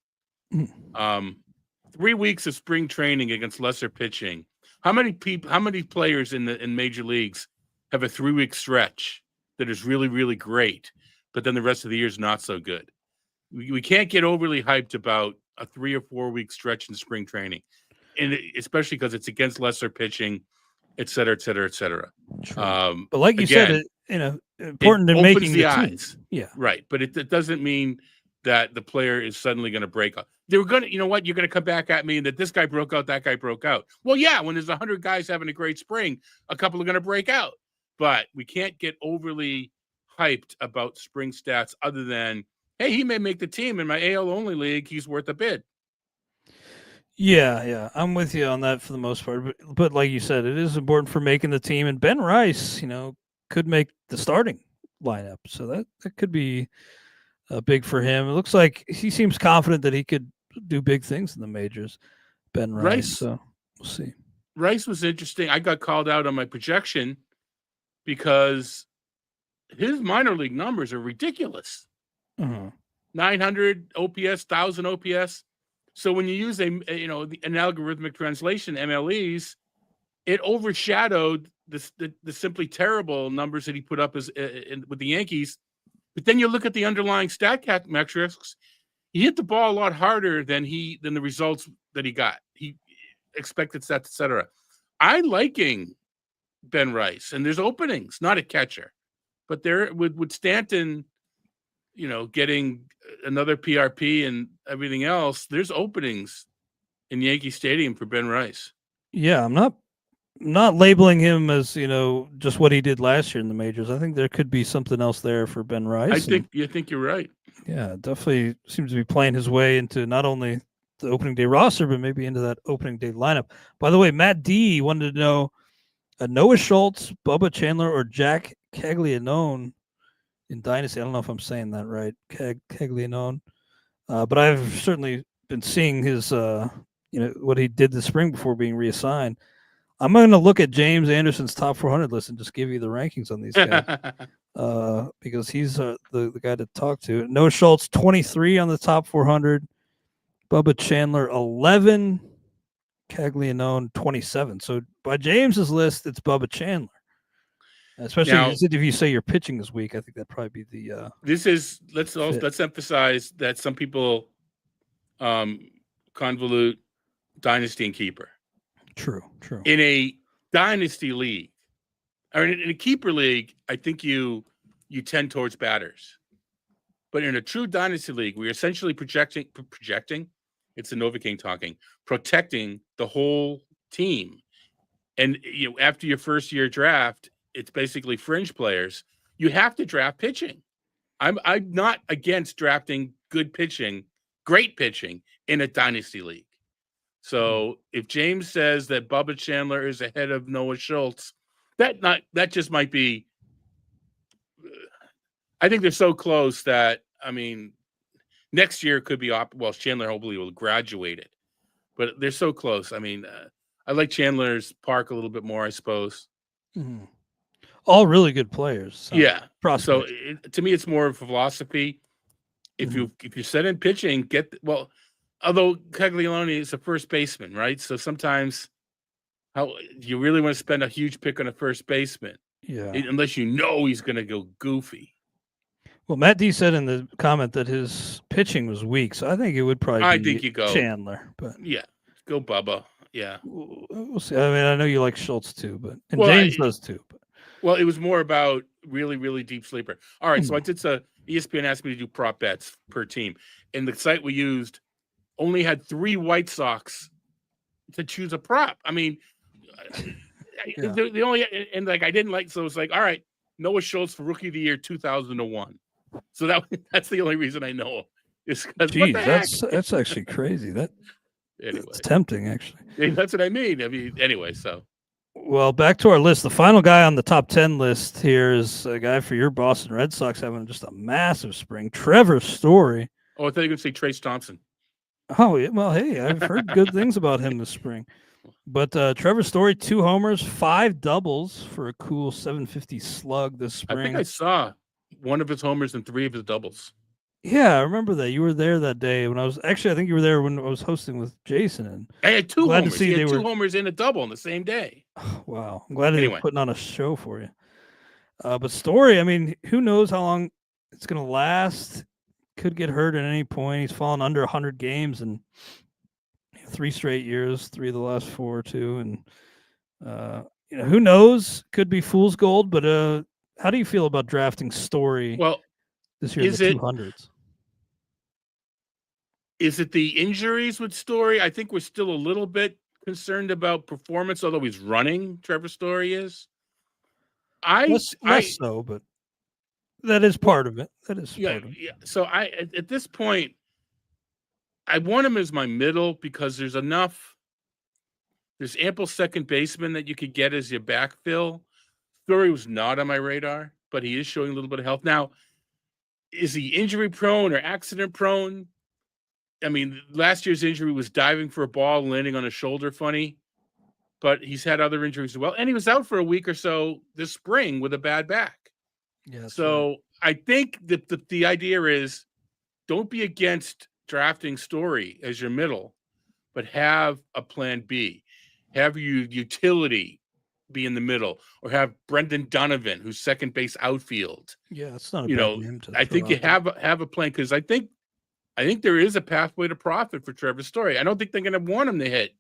3 weeks of spring training against lesser pitching. How many players in major leagues have a 3-week stretch that is really, really great, but then the rest of the year is not so good? We can't get overly hyped about a 3 or 4 week stretch in spring training, and especially because it's against lesser pitching, et cetera, et cetera, et cetera. But like you said, important in making the eyes. Team. Yeah, right. But it doesn't mean that the player is suddenly going to break out. They were going to, you're going to come back at me and that this guy broke out, that guy broke out. Well, yeah, when there's 100 guys having a great spring, a couple are going to break out. But we can't get overly hyped about spring stats other than, hey, he may make the team in my AL only league. He's worth a bid. Yeah, I'm with you on that for the most part. But like you said, it is important for making the team. And Ben Rice, could make the starting lineup. So that could be big for him. It looks like he seems confident that he could do big things in the majors. Ben Rice. So we'll see. Rice was interesting. I got called out on my projection because his minor league numbers are ridiculous. 900 OPS, 1,000 OPS. So when you use an algorithmic translation, MLEs, it overshadowed the simply terrible numbers that he put up with the Yankees. But then you look at the underlying StatCat metrics. He hit the ball a lot harder than the results that he got. He expected stats, et cetera. I'm liking Ben Rice, and there's openings, not a catcher, but there with Stanton, getting another PRP and everything else, there's openings in Yankee Stadium for Ben Rice. Yeah, I'm not labeling him as just what he did last year in the majors. I think there could be something else there for Ben Rice. I think you're right. Yeah, definitely seems to be playing his way into not only the opening day roster, but maybe into that opening day lineup. By the way, Matt D wanted to know Noah Schultz, Bubba Chandler, or Jack Caglianone in Dynasty. I don't know if I'm saying that right, Caglianone, but I've certainly been seeing his, what he did this spring before being reassigned. I'm going to look at James Anderson's top 400 list and just give you the rankings on these guys because he's the guy to talk to. Noah Schultz, 23 on the top 400. Bubba Chandler, 11. Caglianone, 27. So by James's list, it's Bubba Chandler. Especially if you say your pitching is weak, I think that'd probably be the. Let's emphasize that some people convolute dynasty and keeper. True. In a dynasty league, or in a keeper league, I think you tend towards batters. But in a true dynasty league, we're essentially projecting. It's a Novocaine talking, protecting the whole team. And after your first year draft, it's basically fringe players. You have to draft pitching. I'm not against drafting good pitching, great pitching in a dynasty league. So if James says that Bubba Chandler is ahead of Noah Schultz, that just might be. I think they're so close that next year could be Chandler hopefully will graduate it, but they're so close. I like Chandler's Park a little bit more, I suppose. All really good players. So to me, it's more of a philosophy. if you set in pitching, although Caglione is a first baseman, right? So sometimes you really want to spend a huge pick on a first baseman. Yeah. Unless you know he's going to go goofy. Well, Matt D said in the comment that his pitching was weak, so I think it would probably be you go Chandler. But yeah, go Bubba. Yeah. We'll see. I mean, I know you like Schultz too, and James does too. But. Well, it was more about really, really deep sleeper. All right, so I did ESPN asked me to do prop bets per team, and the site we used only had 3 White Sox to choose a prop. I mean, the only and like I didn't like, so it was like, all right, Noah Schultz for Rookie of the Year 2001. So that's the only reason I know is because that's actually crazy. Anyway, it's tempting, actually. Yeah, that's what I mean. Anyway, so. Well, back to our list. The final guy on the top 10 list here is a guy for your Boston Red Sox having just a massive spring. Trevor Story. Oh, I thought you were going to say Trace Thompson. Oh, yeah. Well, hey, I've heard good things about him this spring. But Trevor Story, 2 homers, 5 doubles for a cool 750 slug this spring. I think I saw one of his homers and 3 of his doubles. Yeah, I remember that. You were there that day when I think you were there when I was hosting with Jason. And I had 2 homers. He had 2 homers and a double on the same day. Oh, wow. I'm glad they were putting on a show for you. But Story, I mean, who knows how long it's going to last? Could get hurt at any point. He's fallen under 100 games in 3 straight years, 3 of the last 4 too. And who knows? Could be fool's gold. But how do you feel about drafting Story? Well, this year in the 200s. Is it the injuries with Story? I think we're still a little bit concerned about performance, although he's running. Trevor Story is. Less so, but that is part of it. That is part of it. Yeah. So at this point, I want him as my middle because there's ample second baseman that you could get as your backfill. Story was not on my radar, but he is showing a little bit of health. Now, is he injury prone or accident prone? I mean, last year's injury was diving for a ball, landing on a shoulder funny, but he's had other injuries as well. And he was out for a week or so this spring with a bad back. Yeah. So right. I think the idea is don't be against drafting Story as your middle, but have a plan B. Have your utility be in the middle, or have Brendan Donovan, who's second base outfield. Yeah, it's not a bad name to I think you have a plan, because I think there is a pathway to profit for Trevor Story. I don't think they're going to want him to hit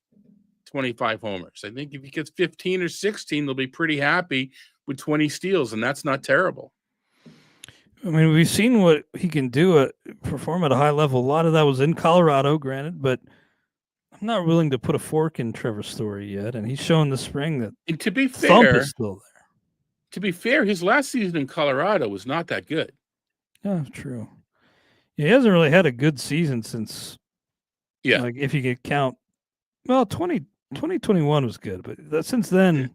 25 homers. I think if he gets 15 or 16, they'll be pretty happy with 20 steals, and that's not terrible. I mean, we've seen what he can do perform at a high level. A lot of that was in Colorado, granted, but I'm not willing to put a fork in Trevor Story yet, and he's shown this spring that to be fair, thump is still there. To be fair, his last season in Colorado was not that good. Yeah, true. He hasn't really had a good season since. Yeah, like if you could count. Well, 2021 was good, but since then,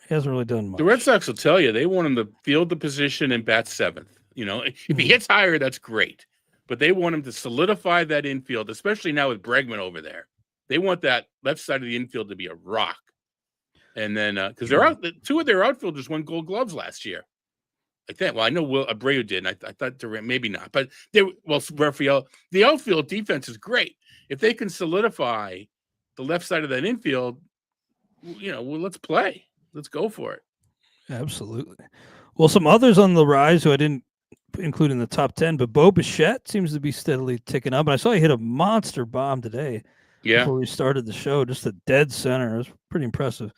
he hasn't really done much. The Red Sox will tell you they want him to field the position and bat 7th. If he hits higher, that's great. But they want him to solidify that infield, especially now with Bregman over there. They want that left side of the infield to be a rock. And then, because they're out, 2 of their outfielders won Gold Gloves last year. I think. Well, I know Will Abreu did. And I thought Durant maybe not, but Raphael. The outfield defense is great. If they can solidify the left side of that infield, let's play. Let's go for it. Absolutely. Well, some others on the rise who I didn't include in the top 10, but Bo Bichette seems to be steadily ticking up. And I saw he hit a monster bomb today. Yeah. Before we started the show, just a dead center. It was pretty impressive.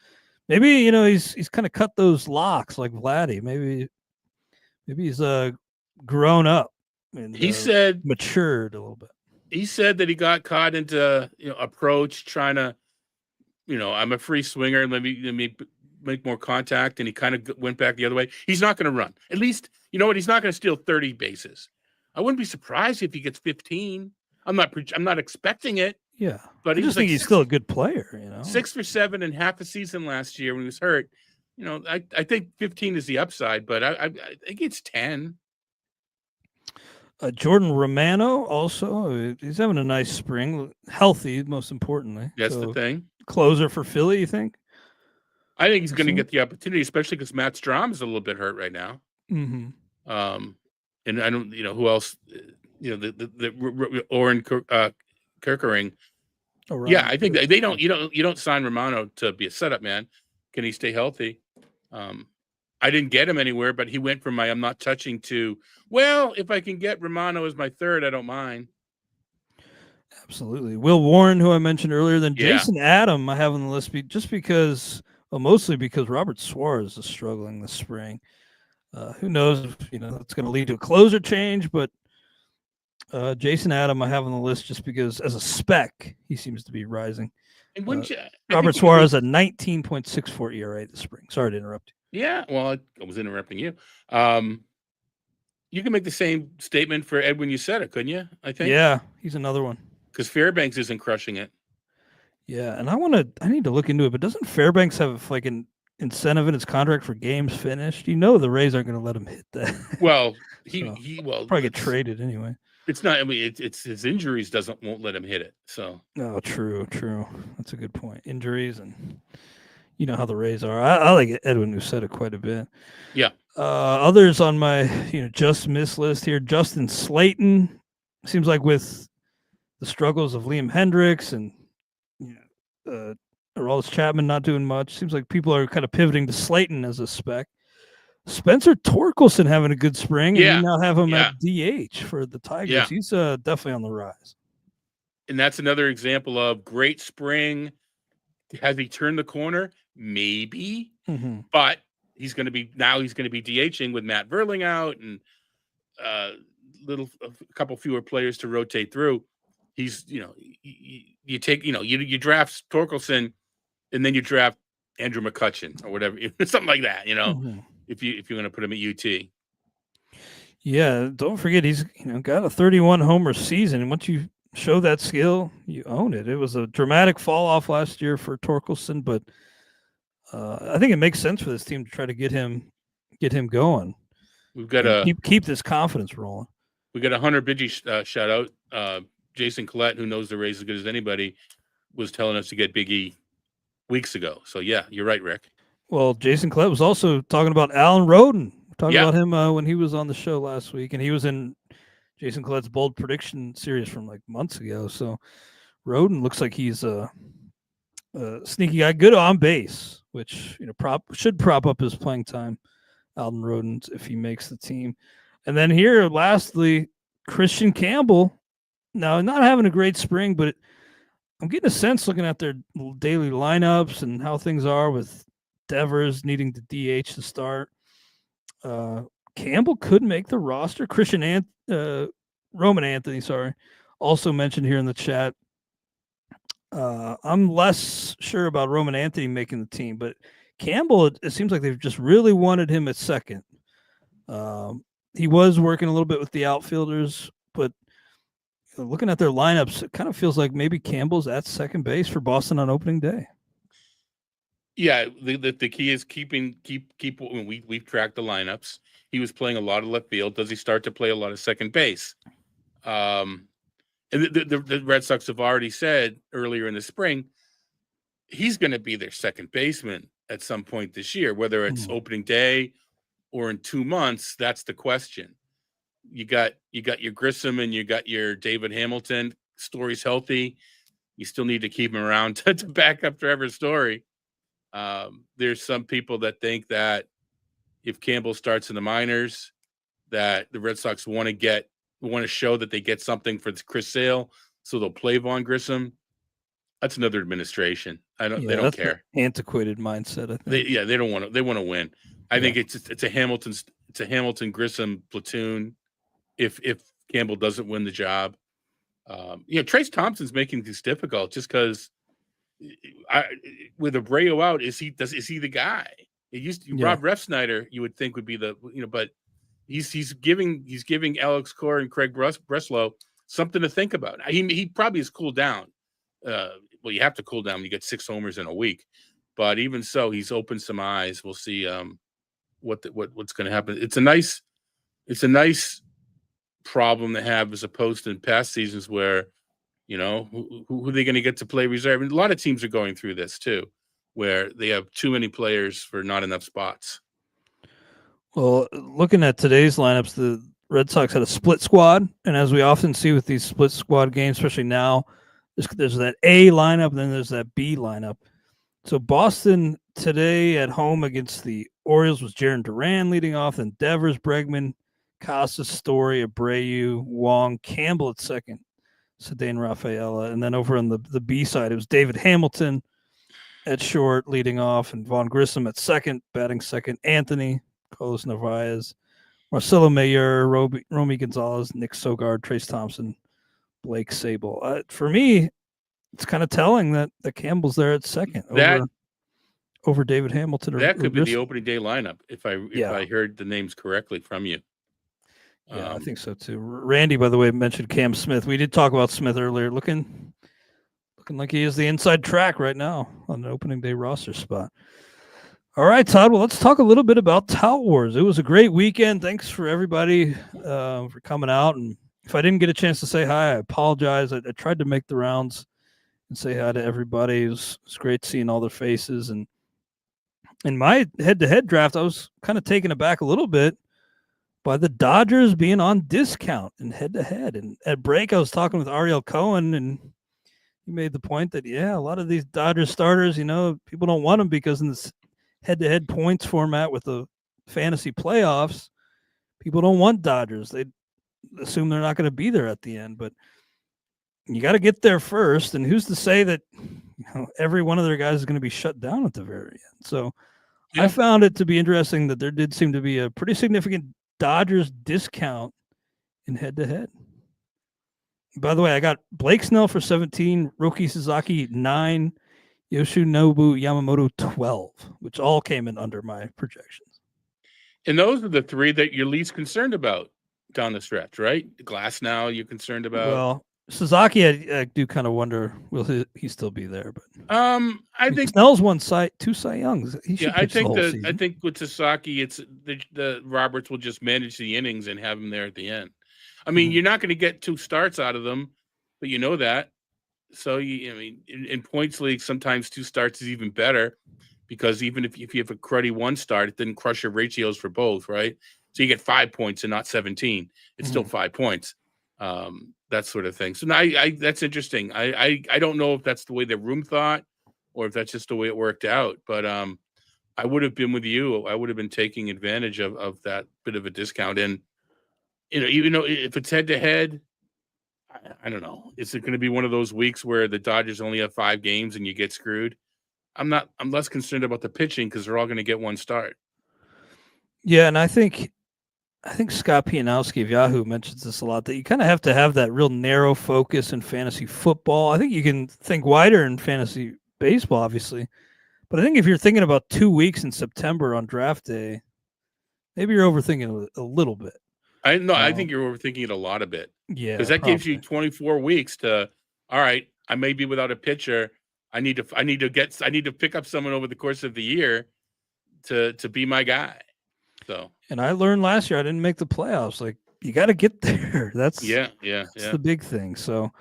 Maybe he's kind of cut those locks like Vladdy. Maybe he's grown up. And, he said matured a little bit. He said that he got caught into approach trying to, I'm a free swinger. Let me make more contact, and he kind of went back the other way. He's not going to run. At least, you know what? He's not going to steal 30 bases. I wouldn't be surprised if he gets 15. I'm not expecting it. Yeah, but I just think he's still a good player. 6 for 7 in half a season last year when he was hurt. I think 15 is the upside, but I think it's 10. Jordan Romano also, he's having a nice spring, healthy, most importantly. That's the thing. Closer for Philly, you think? I think he's going to get the opportunity, especially because Matt Strom is a little bit hurt right now. Mm-hmm. And I don't, who else? the Oren Kirkering. Oh, yeah, I think they don't. You don't sign Romano to be a setup man. Can he stay healthy? I didn't get him anywhere, but he went from I'm not touching to, well, if I can get Romano as my third, I don't mind. Absolutely. Will Warren, who I mentioned earlier, then Jason Adam I have on the list mostly because Robert Suarez is struggling this spring. Who knows if that's going to lead to a closer change, but Jason Adam I have on the list just because as a spec, he seems to be rising. And Robert Suarez a 19.64 ERA this spring. Sorry to interrupt you. Yeah, well, I was interrupting you. You can make the same statement for Edwin Uceta, couldn't you? I think. Yeah, he's another one. Because Fairbanks isn't crushing it. Yeah, and I need to look into it, but doesn't Fairbanks have like an incentive in his contract for games finished? The Rays aren't going to let him hit that. Well, he probably get traded anyway. It's not. I mean, it's his injuries won't let him hit it. So. Oh, true. That's a good point. Injuries and you know how the Rays are. I like Edwin Uceta quite a bit. Yeah. Others on my just miss list here. Justin Slayton seems like with the struggles of Liam Hendricks and Aroldis Chapman not doing much. Seems like people are kind of pivoting to Slayton as a spec. Spencer Torkelson having a good spring. And you now have him at DH for the Tigers. Yeah. He's definitely on the rise. And that's another example of great spring. Has he turned the corner? Maybe. Mm-hmm. But he's going to be DHing with Matt Verling out and a couple fewer players to rotate through. He's, you draft Torkelson and then you draft Andrew McCutchen or whatever, something like that, mm-hmm. if you're going to put him at UT. Yeah. Don't forget, he's, got a 31 homer season. And once you show that skill, you own it. It was a dramatic fall off last year for Torkelson, but I think it makes sense for this team to try to get him going. We've got keep this confidence rolling. We got a Hunter Biggie shout out. Jason Collette, who knows the Rays as good as anybody, was telling us to get Biggie weeks ago. So yeah, you're right, Rick. Well, Jason Collette was also talking about Alan Roden. Talking about him when he was on the show last week, and he was in Jason Collette's bold prediction series from like months ago. So Roden looks like he's a sneaky guy, good on base, which should prop up his playing time. Alden Roden, if he makes the team. And then here, lastly, Christian Campbell. Now, not having a great spring, but I'm getting a sense looking at their daily lineups and how things are with Devers needing to DH to start. Campbell could make the roster. Roman Anthony, also mentioned here in the chat. I'm less sure about Roman Anthony making the team, but Campbell, it seems like they've just really wanted him at second. He was working a little bit with the outfielders, but looking at their lineups, it kind of feels like maybe Campbell's at second base for Boston on opening day. Yeah, the key is keep. We've tracked the lineups. He was playing a lot of left field. Does he start to play a lot of second base? And the Red Sox have already said earlier in the spring he's going to be their second baseman at some point this year, whether it's opening day or in 2 months. That's the question. You got your Grissom and you got your David Hamilton. Story's healthy. You still need to keep him around to back up Trevor's Story. There's some people that think that if Campbell starts in the minors, that the Red Sox want to show that they get something for Chris Sale, so they'll play Vaughn Grissom. That's another administration. They don't care. Antiquated mindset. I think. They don't want to. They want to win. I think it's a Hamilton Grissom platoon. If Campbell doesn't win the job, Trace Thompson's making this difficult just because. With Abreu out, is he the guy? It used to Rob Refsnyder, you would think would be but he's giving Alex Cora and Craig Breslow something to think about. He probably has cooled down. You have to cool down when you get 6 homers in a week, but even so, he's opened some eyes. We'll see what's going to happen. It's a nice problem to have as opposed to in past seasons where. Who are they going to get to play reserve? And a lot of teams are going through this too, where they have too many players for not enough spots. Well, looking at today's lineups, the Red Sox had a split squad, and as we often see with these split squad games, especially now, there's that A lineup, and then there's that B lineup. So Boston today at home against the Orioles was Jarren Duran leading off, then Devers, Bregman, Casas, Story, Abreu, Wong, Campbell at second, Cedane Rafaela, and then over on the B side, it was David Hamilton at short leading off, and Vaughn Grissom at second, batting second, Anthony, Carlos Narvaez, Marcelo Mayer, Romy Gonzalez, Nick Sogard, Trace Thompson, Blake Sable. For me, it's kind of telling that Campbell's there at second over David Hamilton. That could be the opening day lineup if I heard the names correctly from you. Yeah, I think so too. Randy, by the way, mentioned Cam Smith. We did talk about Smith earlier. Looking like he is the inside track right now on an opening day roster spot. All right, Todd. Well, let's talk a little bit about Tout Wars. It was a great weekend. Thanks for everybody for coming out. And if I didn't get a chance to say hi, I apologize. I tried to make the rounds and say hi to everybody. It was great seeing all their faces. And in my head-to-head draft, I was kind of taken aback a little bit by the Dodgers being on discount in head-to-head. And at break, I was talking with Ariel Cohen, and he made the point that, a lot of these Dodgers starters, people don't want them because in this head-to-head points format with the fantasy playoffs, people don't want Dodgers. They assume they're not going to be there at the end, but you got to get there first. And who's to say that every one of their guys is going to be shut down at the very end? So I found it to be interesting that there did seem to be a pretty significant Dodgers discount in head-to-head. By the way, I got Blake Snell for 17, Roki Sasaki 9, Yoshinobu Yamamoto 12, which all came in under my projections. And those are the three that you're least concerned about down the stretch, right? Glass now you're concerned about. Well, Sasaki, I do kind of wonder, will he still be there? But I think Snell's two Cy Youngs. I think with Sasaki, it's the Roberts will just manage the innings and have him there at the end. I mean, you're not going to get 2 starts out of them, but you know that. So in points leagues, sometimes 2 starts is even better because even if you have a cruddy 1 start, it didn't crush your ratios for both, right? So you get 5 points and not 17. It's still 5 points. That sort of thing. So now that's interesting. I don't know if that's the way the room thought or if that's just the way it worked out. But I would have been with you. I would have been taking advantage of that bit of a discount. And, even though if it's head to head, I don't know. Is it going to be one of those weeks where the Dodgers only have 5 games and you get screwed? I'm less concerned about the pitching because they're all going to get 1 start. Yeah. And I think Scott Pianowski of Yahoo mentions this a lot, that you kind of have to have that real narrow focus in fantasy football. I think you can think wider in fantasy baseball, obviously. But I think if you're thinking about 2 weeks in September on draft day, maybe you're overthinking it a little bit. I think you're overthinking it a lot a bit. Yeah. Because that gives you 24 weeks to, all right, I may be without a pitcher. I need to pick up someone over the course of the year to be my guy. So, and I learned last year I didn't make the playoffs. Like, you got to get there. That's the big thing. So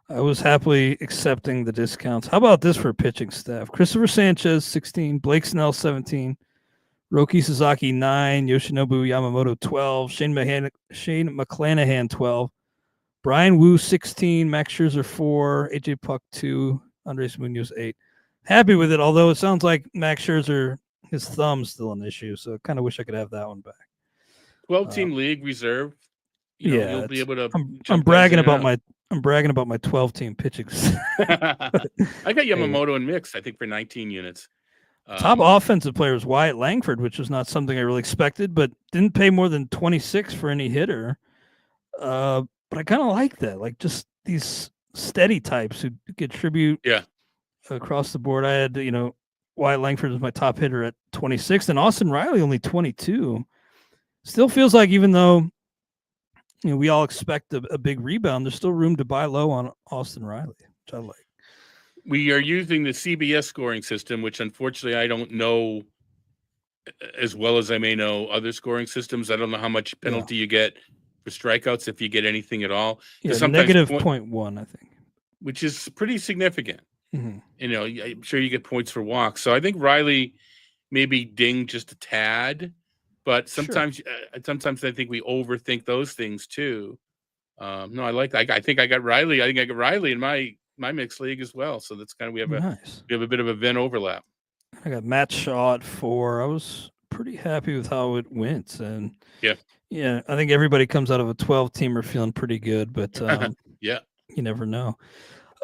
I was happily accepting the discounts. How about this for pitching staff? Christopher Sanchez 16, Blake Snell 17, Roki Sasaki 9, Yoshinobu Yamamoto 12, Shane McClanahan 12, Brian Wu 16, Max Scherzer 4, AJ Puck 2, Andres Munoz 8. Happy with it, although it sounds like Max Scherzer, his thumb's still an issue, so I kind of wish I could have that one back. 12-team league reserve. You'll be able to. I'm bragging about my 12-team pitching. I got Yamamoto and mixed, I think, for 19 units. Top offensive player was Wyatt Langford, which was not something I really expected, but didn't pay more than 26 for any hitter. But I kind of like that, like just these steady types who contribute across the board. I had, Wyatt Langford was my top hitter at 26, and Austin Riley only 22. Still feels like, even though we all expect a big rebound, there's still room to buy low on Austin Riley, which I like. We are using the CBS scoring system, which unfortunately I don't know as well as I may know other scoring systems. I don't know how much penalty you get for strikeouts, if you get anything at all. Yeah, negative 0.1, I think. Which is pretty significant. Mm-hmm. I'm sure you get points for walks. So I think Riley maybe dinged just a tad. But sometimes I think we overthink those things too. No, I like that. I think I got Riley. I think I got Riley in my mixed league as well. So that's kind of we have a bit of a Venn overlap. I got Matt Shaw at 4. I was pretty happy with how it went, and yeah, I think everybody comes out of a 12-teamer feeling pretty good, but yeah, you never know.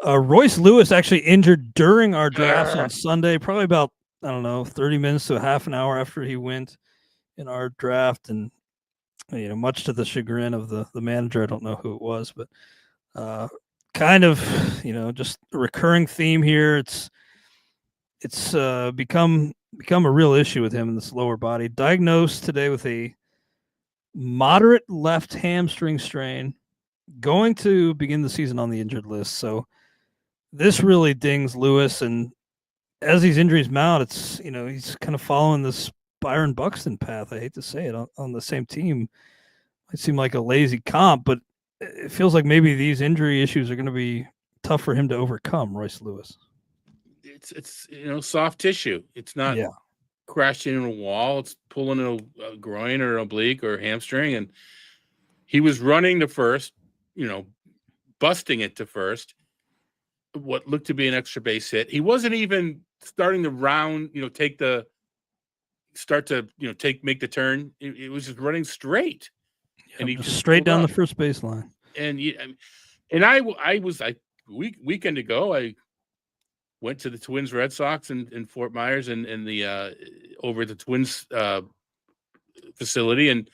Royce Lewis actually injured during our drafts on Sunday, probably about 30 minutes to a half an hour after he went in our draft, and much to the chagrin of the manager. I don't know who it was, but kind of just a recurring theme here. It's become a real issue with him in this lower body. Diagnosed today with a moderate left hamstring strain, going to begin the season on the injured list. So this really dings Lewis, and as these injuries mount, it's he's kind of following this Byron Buxton path. I hate to say it, on the same team. It seemed like a lazy comp, but it feels like maybe these injury issues are going to be tough for him to overcome. Royce Lewis. It's soft tissue. It's not crashing in a wall. It's pulling a groin or an oblique or hamstring. And he was running to first, busting it to first. What looked to be an extra base hit. He wasn't even starting the round, make the turn. It was just running straight. And he just straight down the first baseline. And weekend ago, I went to the Twins Red Sox in Fort Myers and the over at the Twins facility, and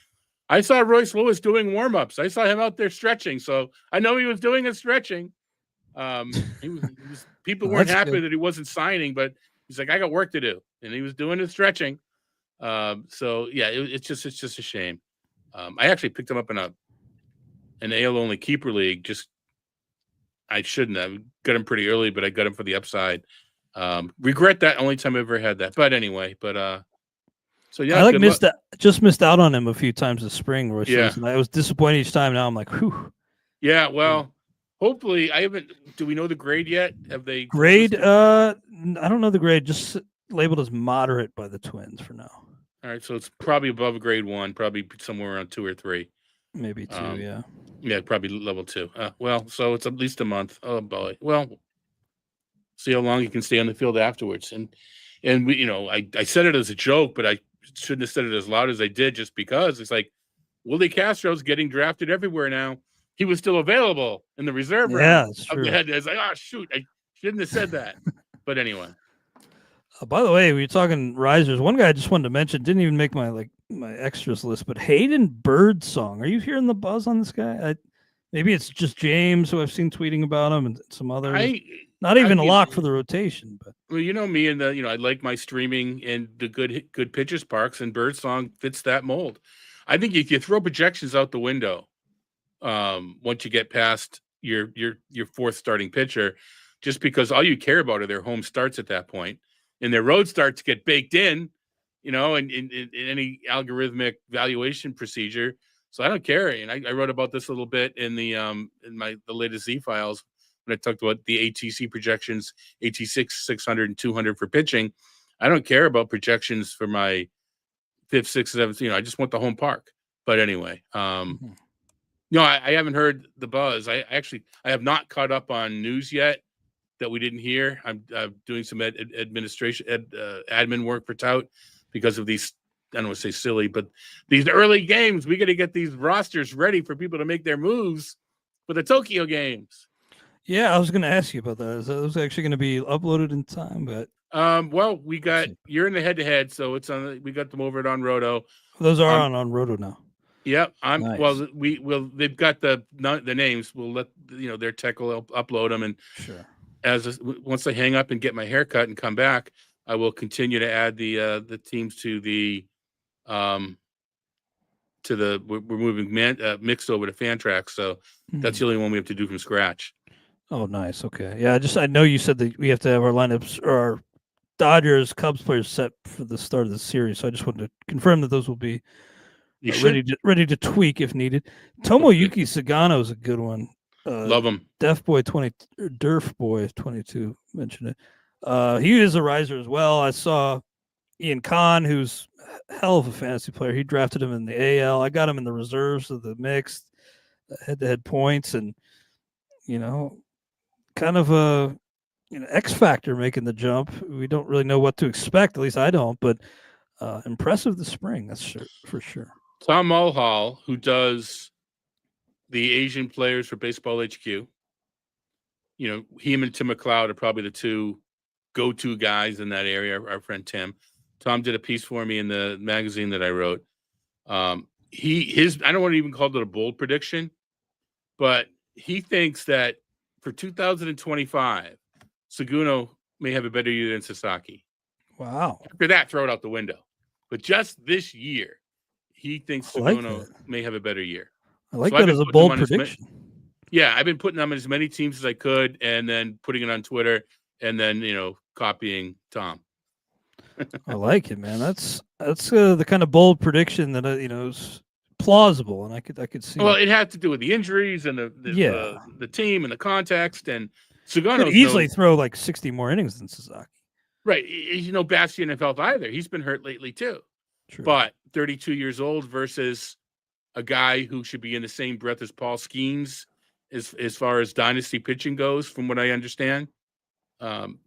I saw Royce Lewis doing warm-ups. I saw him out there stretching, so I know he was doing a stretching. People weren't happy that he wasn't signing, but he's like, I got work to do, and he was doing his stretching. So yeah, it's just a shame. I actually picked him up in an AL only keeper league. I shouldn't have got him pretty early, but I got him for the upside. Regret that. Only time I ever had that. But anyway, so yeah, I missed out on him a few times this spring. And I was disappointed each time. Now I'm like, whew. Yeah, well, hopefully I haven't. Do we know the grade yet? Have they grade? I don't know the grade. Just labeled as moderate by the Twins for now. All right, so it's probably above grade 1, probably somewhere around 2 or 3. Maybe 2, yeah. Yeah, probably level 2. Well, so it's at least a month. Oh boy. Well, see how long you can stay on the field afterwards. And we, I said it as a joke, but I shouldn't have said it as loud as I did, just because it's like Willie Castro's getting drafted everywhere now. He was still available in the reserve round. Yeah, that's true. It's like, oh shoot, I shouldn't have said that. But anyway. By the way, we were talking risers. One guy I just wanted to mention, didn't even make my extras list, but Hayden Birdsong. Are you hearing the buzz on this guy? Maybe it's just James, who I've seen tweeting about him, and some others. Not even a lock for the rotation, but well, me and I like my streaming and the good pitchers parks, and Birdsong fits that mold. I think if you throw projections out the window, once you get past your fourth starting pitcher, just because all you care about are their home starts at that point. And their road starts get baked in, in any algorithmic valuation procedure. So I don't care. And I wrote about this a little bit in the latest Z files when I talked about the ATC projections, AT6, 600, and 200 for pitching. I don't care about projections for my 5th, 6th, 7th. I just want the home park. But anyway, I haven't heard the buzz. I have not caught up on news yet that we didn't hear. I'm doing some admin work for Tout because of these, I don't want to say silly, but these early games. We got to get these rosters ready for people to make their moves for the Tokyo games. Yeah, I was going to ask you about that. Is that actually going to be uploaded in time? But well, you're in the head-to-head, so it's on. We got them over it on Roto. Those are on Roto now. Yep. Nice. Well, they've got the names. We'll let their tech will upload them, and sure. Once I hang up and get my hair cut and come back, I will continue to add the teams to the we're moving mixed over to Fantrax, so that's the only one we have to do from scratch. Oh, nice. Okay, yeah. I know you said that we have to have our lineups or our Dodgers Cubs players set for the start of the series, so I just wanted to confirm that those will be ready to tweak if needed. Tomoyuki Sagano is a good one. Love him. Durf Boy 22 mentioned it. He is a riser as well. I saw Ian Kahn, who's hell of a fantasy player. He drafted him in the AL. I got him in the reserves of the mixed head-to-head points, and kind of a X factor making the jump. We don't really know what to expect. At least I don't. But impressive this spring. That's for sure. Tom Mulhall, who does the Asian players for Baseball HQ. Him and Tim McLeod are probably the two go-to guys in that area. Our friend Tim. Tom did a piece for me in the magazine that I wrote. I don't want to even call it a bold prediction, but he thinks that for 2025, Seguno may have a better year than Sasaki. Wow. After that, throw it out the window. But just this year, he thinks Seguno may have a better year. I like that as a bold prediction. I've been putting them on as many teams as I could, and then putting it on Twitter, and then copying Tom. I like it, man. That's the kind of bold prediction that is plausible, and I could see. Well, it had to do with the injuries and the team and the context, and Seguno could easily throw like 60 more innings than Sasaki. Right, he's no bastion of health either. He's been hurt lately too. True. But 32 years old versus a guy who should be in the same breath as Paul Skeens as far as dynasty pitching goes, from what I understand.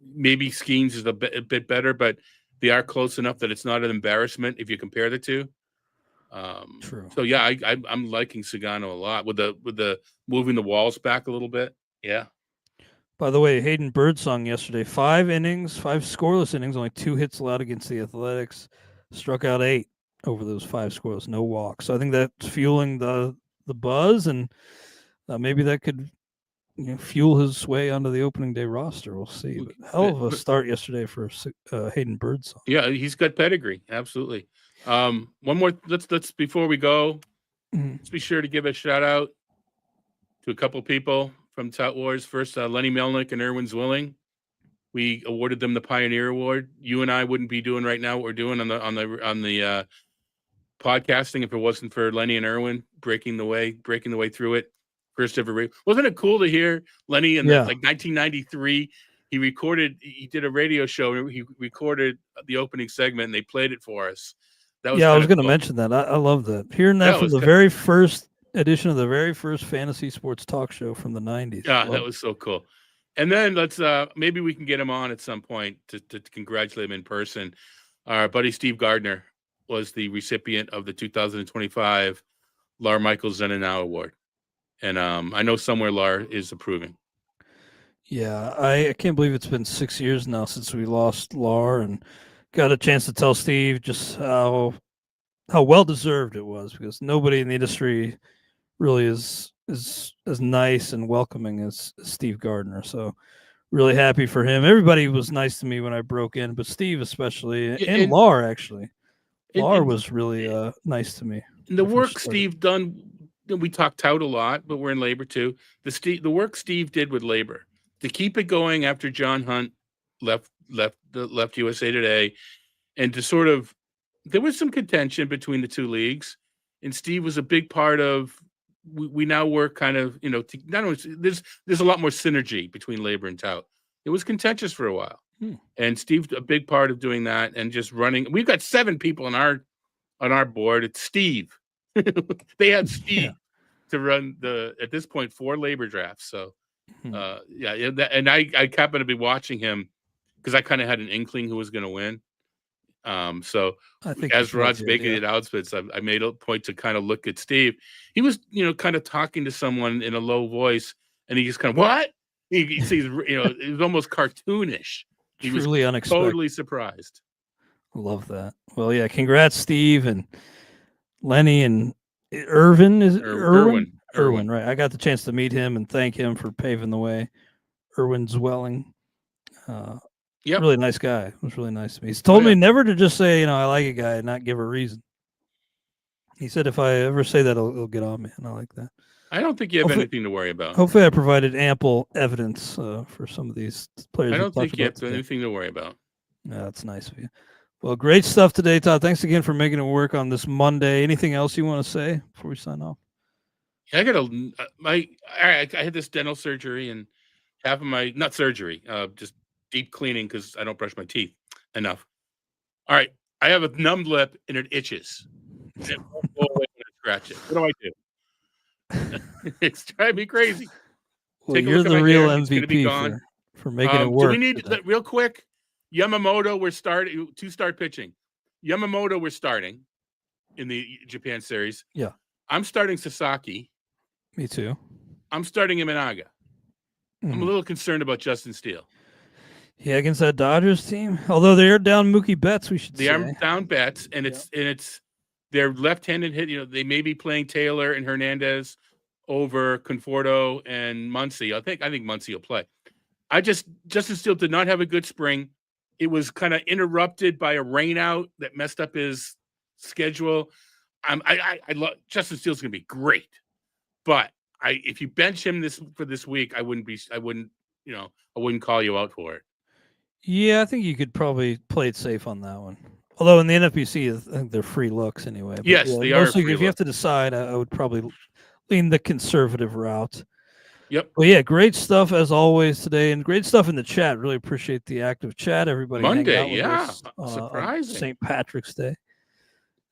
Maybe Skeens is a bit better, but they are close enough that it's not an embarrassment if you compare the two. True. So I'm liking Seguno a lot with the moving the walls back a little bit. Yeah. By the way, Hayden Birdsong yesterday, 5 innings, 5 scoreless innings, only 2 hits allowed against the Athletics, struck out 8 over those 5 scoreless, no walks. So I think that's fueling the buzz, and maybe that could fuel his way onto the opening day roster. We'll see. But hell of a start yesterday for Hayden Birdsong. Yeah, he's got pedigree. Absolutely. One more. Let's before we go, let's be sure to give a shout out to a couple people from Tout Wars. First, Lenny Melnick and Erwin Zwilling. We awarded them the Pioneer Award. You and I wouldn't be doing right now what we're doing on the podcasting if it wasn't for Lenny and Erwin breaking the way through it. First ever. Wasn't it cool to hear Lenny in like 1993? He did a radio show. He recorded the opening segment and they played it for us. That was I was going to mention that. I love that. Hearing that from the very first edition of the very first fantasy sports talk show from the 90s. Yeah, that was so cool. And then let's maybe we can get him on at some point to congratulate him in person. Our buddy Steve Gardner was the recipient of the 2025 Lar Michael Zeninow Award. And I know somewhere Lar is approving. Yeah, I can't believe it's been 6 years now since we lost Lar, and got a chance to tell Steve just how well deserved it was, because nobody in the industry really is as nice and welcoming as Steve Gardner. So really happy for him. Everybody was nice to me when I broke in, but Steve especially, and Lar actually. Lar was really nice to me. The work Steve done. We talked Tout a lot, but we're in labor too. The work Steve did with labor to keep it going after John Hunt left USA Today, and to sort of, there was some contention between the two leagues, and Steve was a big part of. We now work kind of, not only there's a lot more synergy between labor and Tout. It was contentious for a while, and Steve's a big part of doing that and just running. We've got 7 people on our board. It's Steve. They had Steve to run at this point 4 labor drafts. So and I happened to be watching him because I kind of had an inkling who was going to win. So I think as Rod's making it outspits, I made a point to kind of look at Steve. He was, kind of talking to someone in a low voice, and he just kind of, what? He sees, it was almost cartoonish. He Truly was unexpected. Totally surprised. I love that. Well, yeah, congrats, Steve and Lenny and Irvin. Is it Irwin? Irwin, right. I got the chance to meet him and thank him for paving the way. Irwin Zwelling. Really nice guy. It was really nice to me. He's told me never to just say, I like a guy and not give a reason. He said if I ever say that, it'll get on me, and I like that. I don't think you have anything to worry about. Hopefully I provided ample evidence for some of these players. I don't think you have anything to worry about. Yeah, that's nice of you. Well, great stuff today, Todd. Thanks again for making it work on this Monday. Anything else you want to say before we sign off? I had this dental surgery, and half of my, not surgery, just deep cleaning because I don't brush my teeth enough. All right. I have a numb lip and it itches. It won't go away when I scratch it. What do I do? It's driving me crazy. Well, you're the real MVP for making it work. So we need real quick. Yamamoto, we're starting to start pitching. Yamamoto, we're starting in the Japan series. Yeah. I'm starting Sasaki. Me too. I'm starting Imanaga. I'm a little concerned about Justin Steele. Yeah, against that Dodgers team. Although they are down Mookie Betts, they are down Betts, and it's their left-handed hit. You know, they may be playing Taylor and Hernandez over Conforto and Muncy. I think Muncy will play. Justin Steele did not have a good spring. It was kind of interrupted by a rainout that messed up his schedule. I love Justin Steele's going to be great, but if you bench him this week, I wouldn't call you out for it. Yeah, I think you could probably play it safe on that one. Although in the NFBC, I think they're free looks anyway. But yes, they are. If you have to decide, I would probably lean the conservative route. Yep. Well, yeah, great stuff as always today, and great stuff in the chat. Really appreciate the active chat. Everybody Monday, surprising St. Patrick's Day.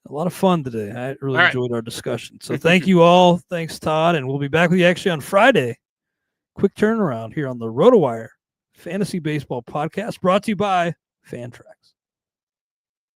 A lot of fun today. I really enjoyed our discussion. So thank you all. Thanks, Todd, and we'll be back with you actually on Friday. Quick turnaround here on the RotoWire Fantasy Baseball Podcast, brought to you by Fantrax.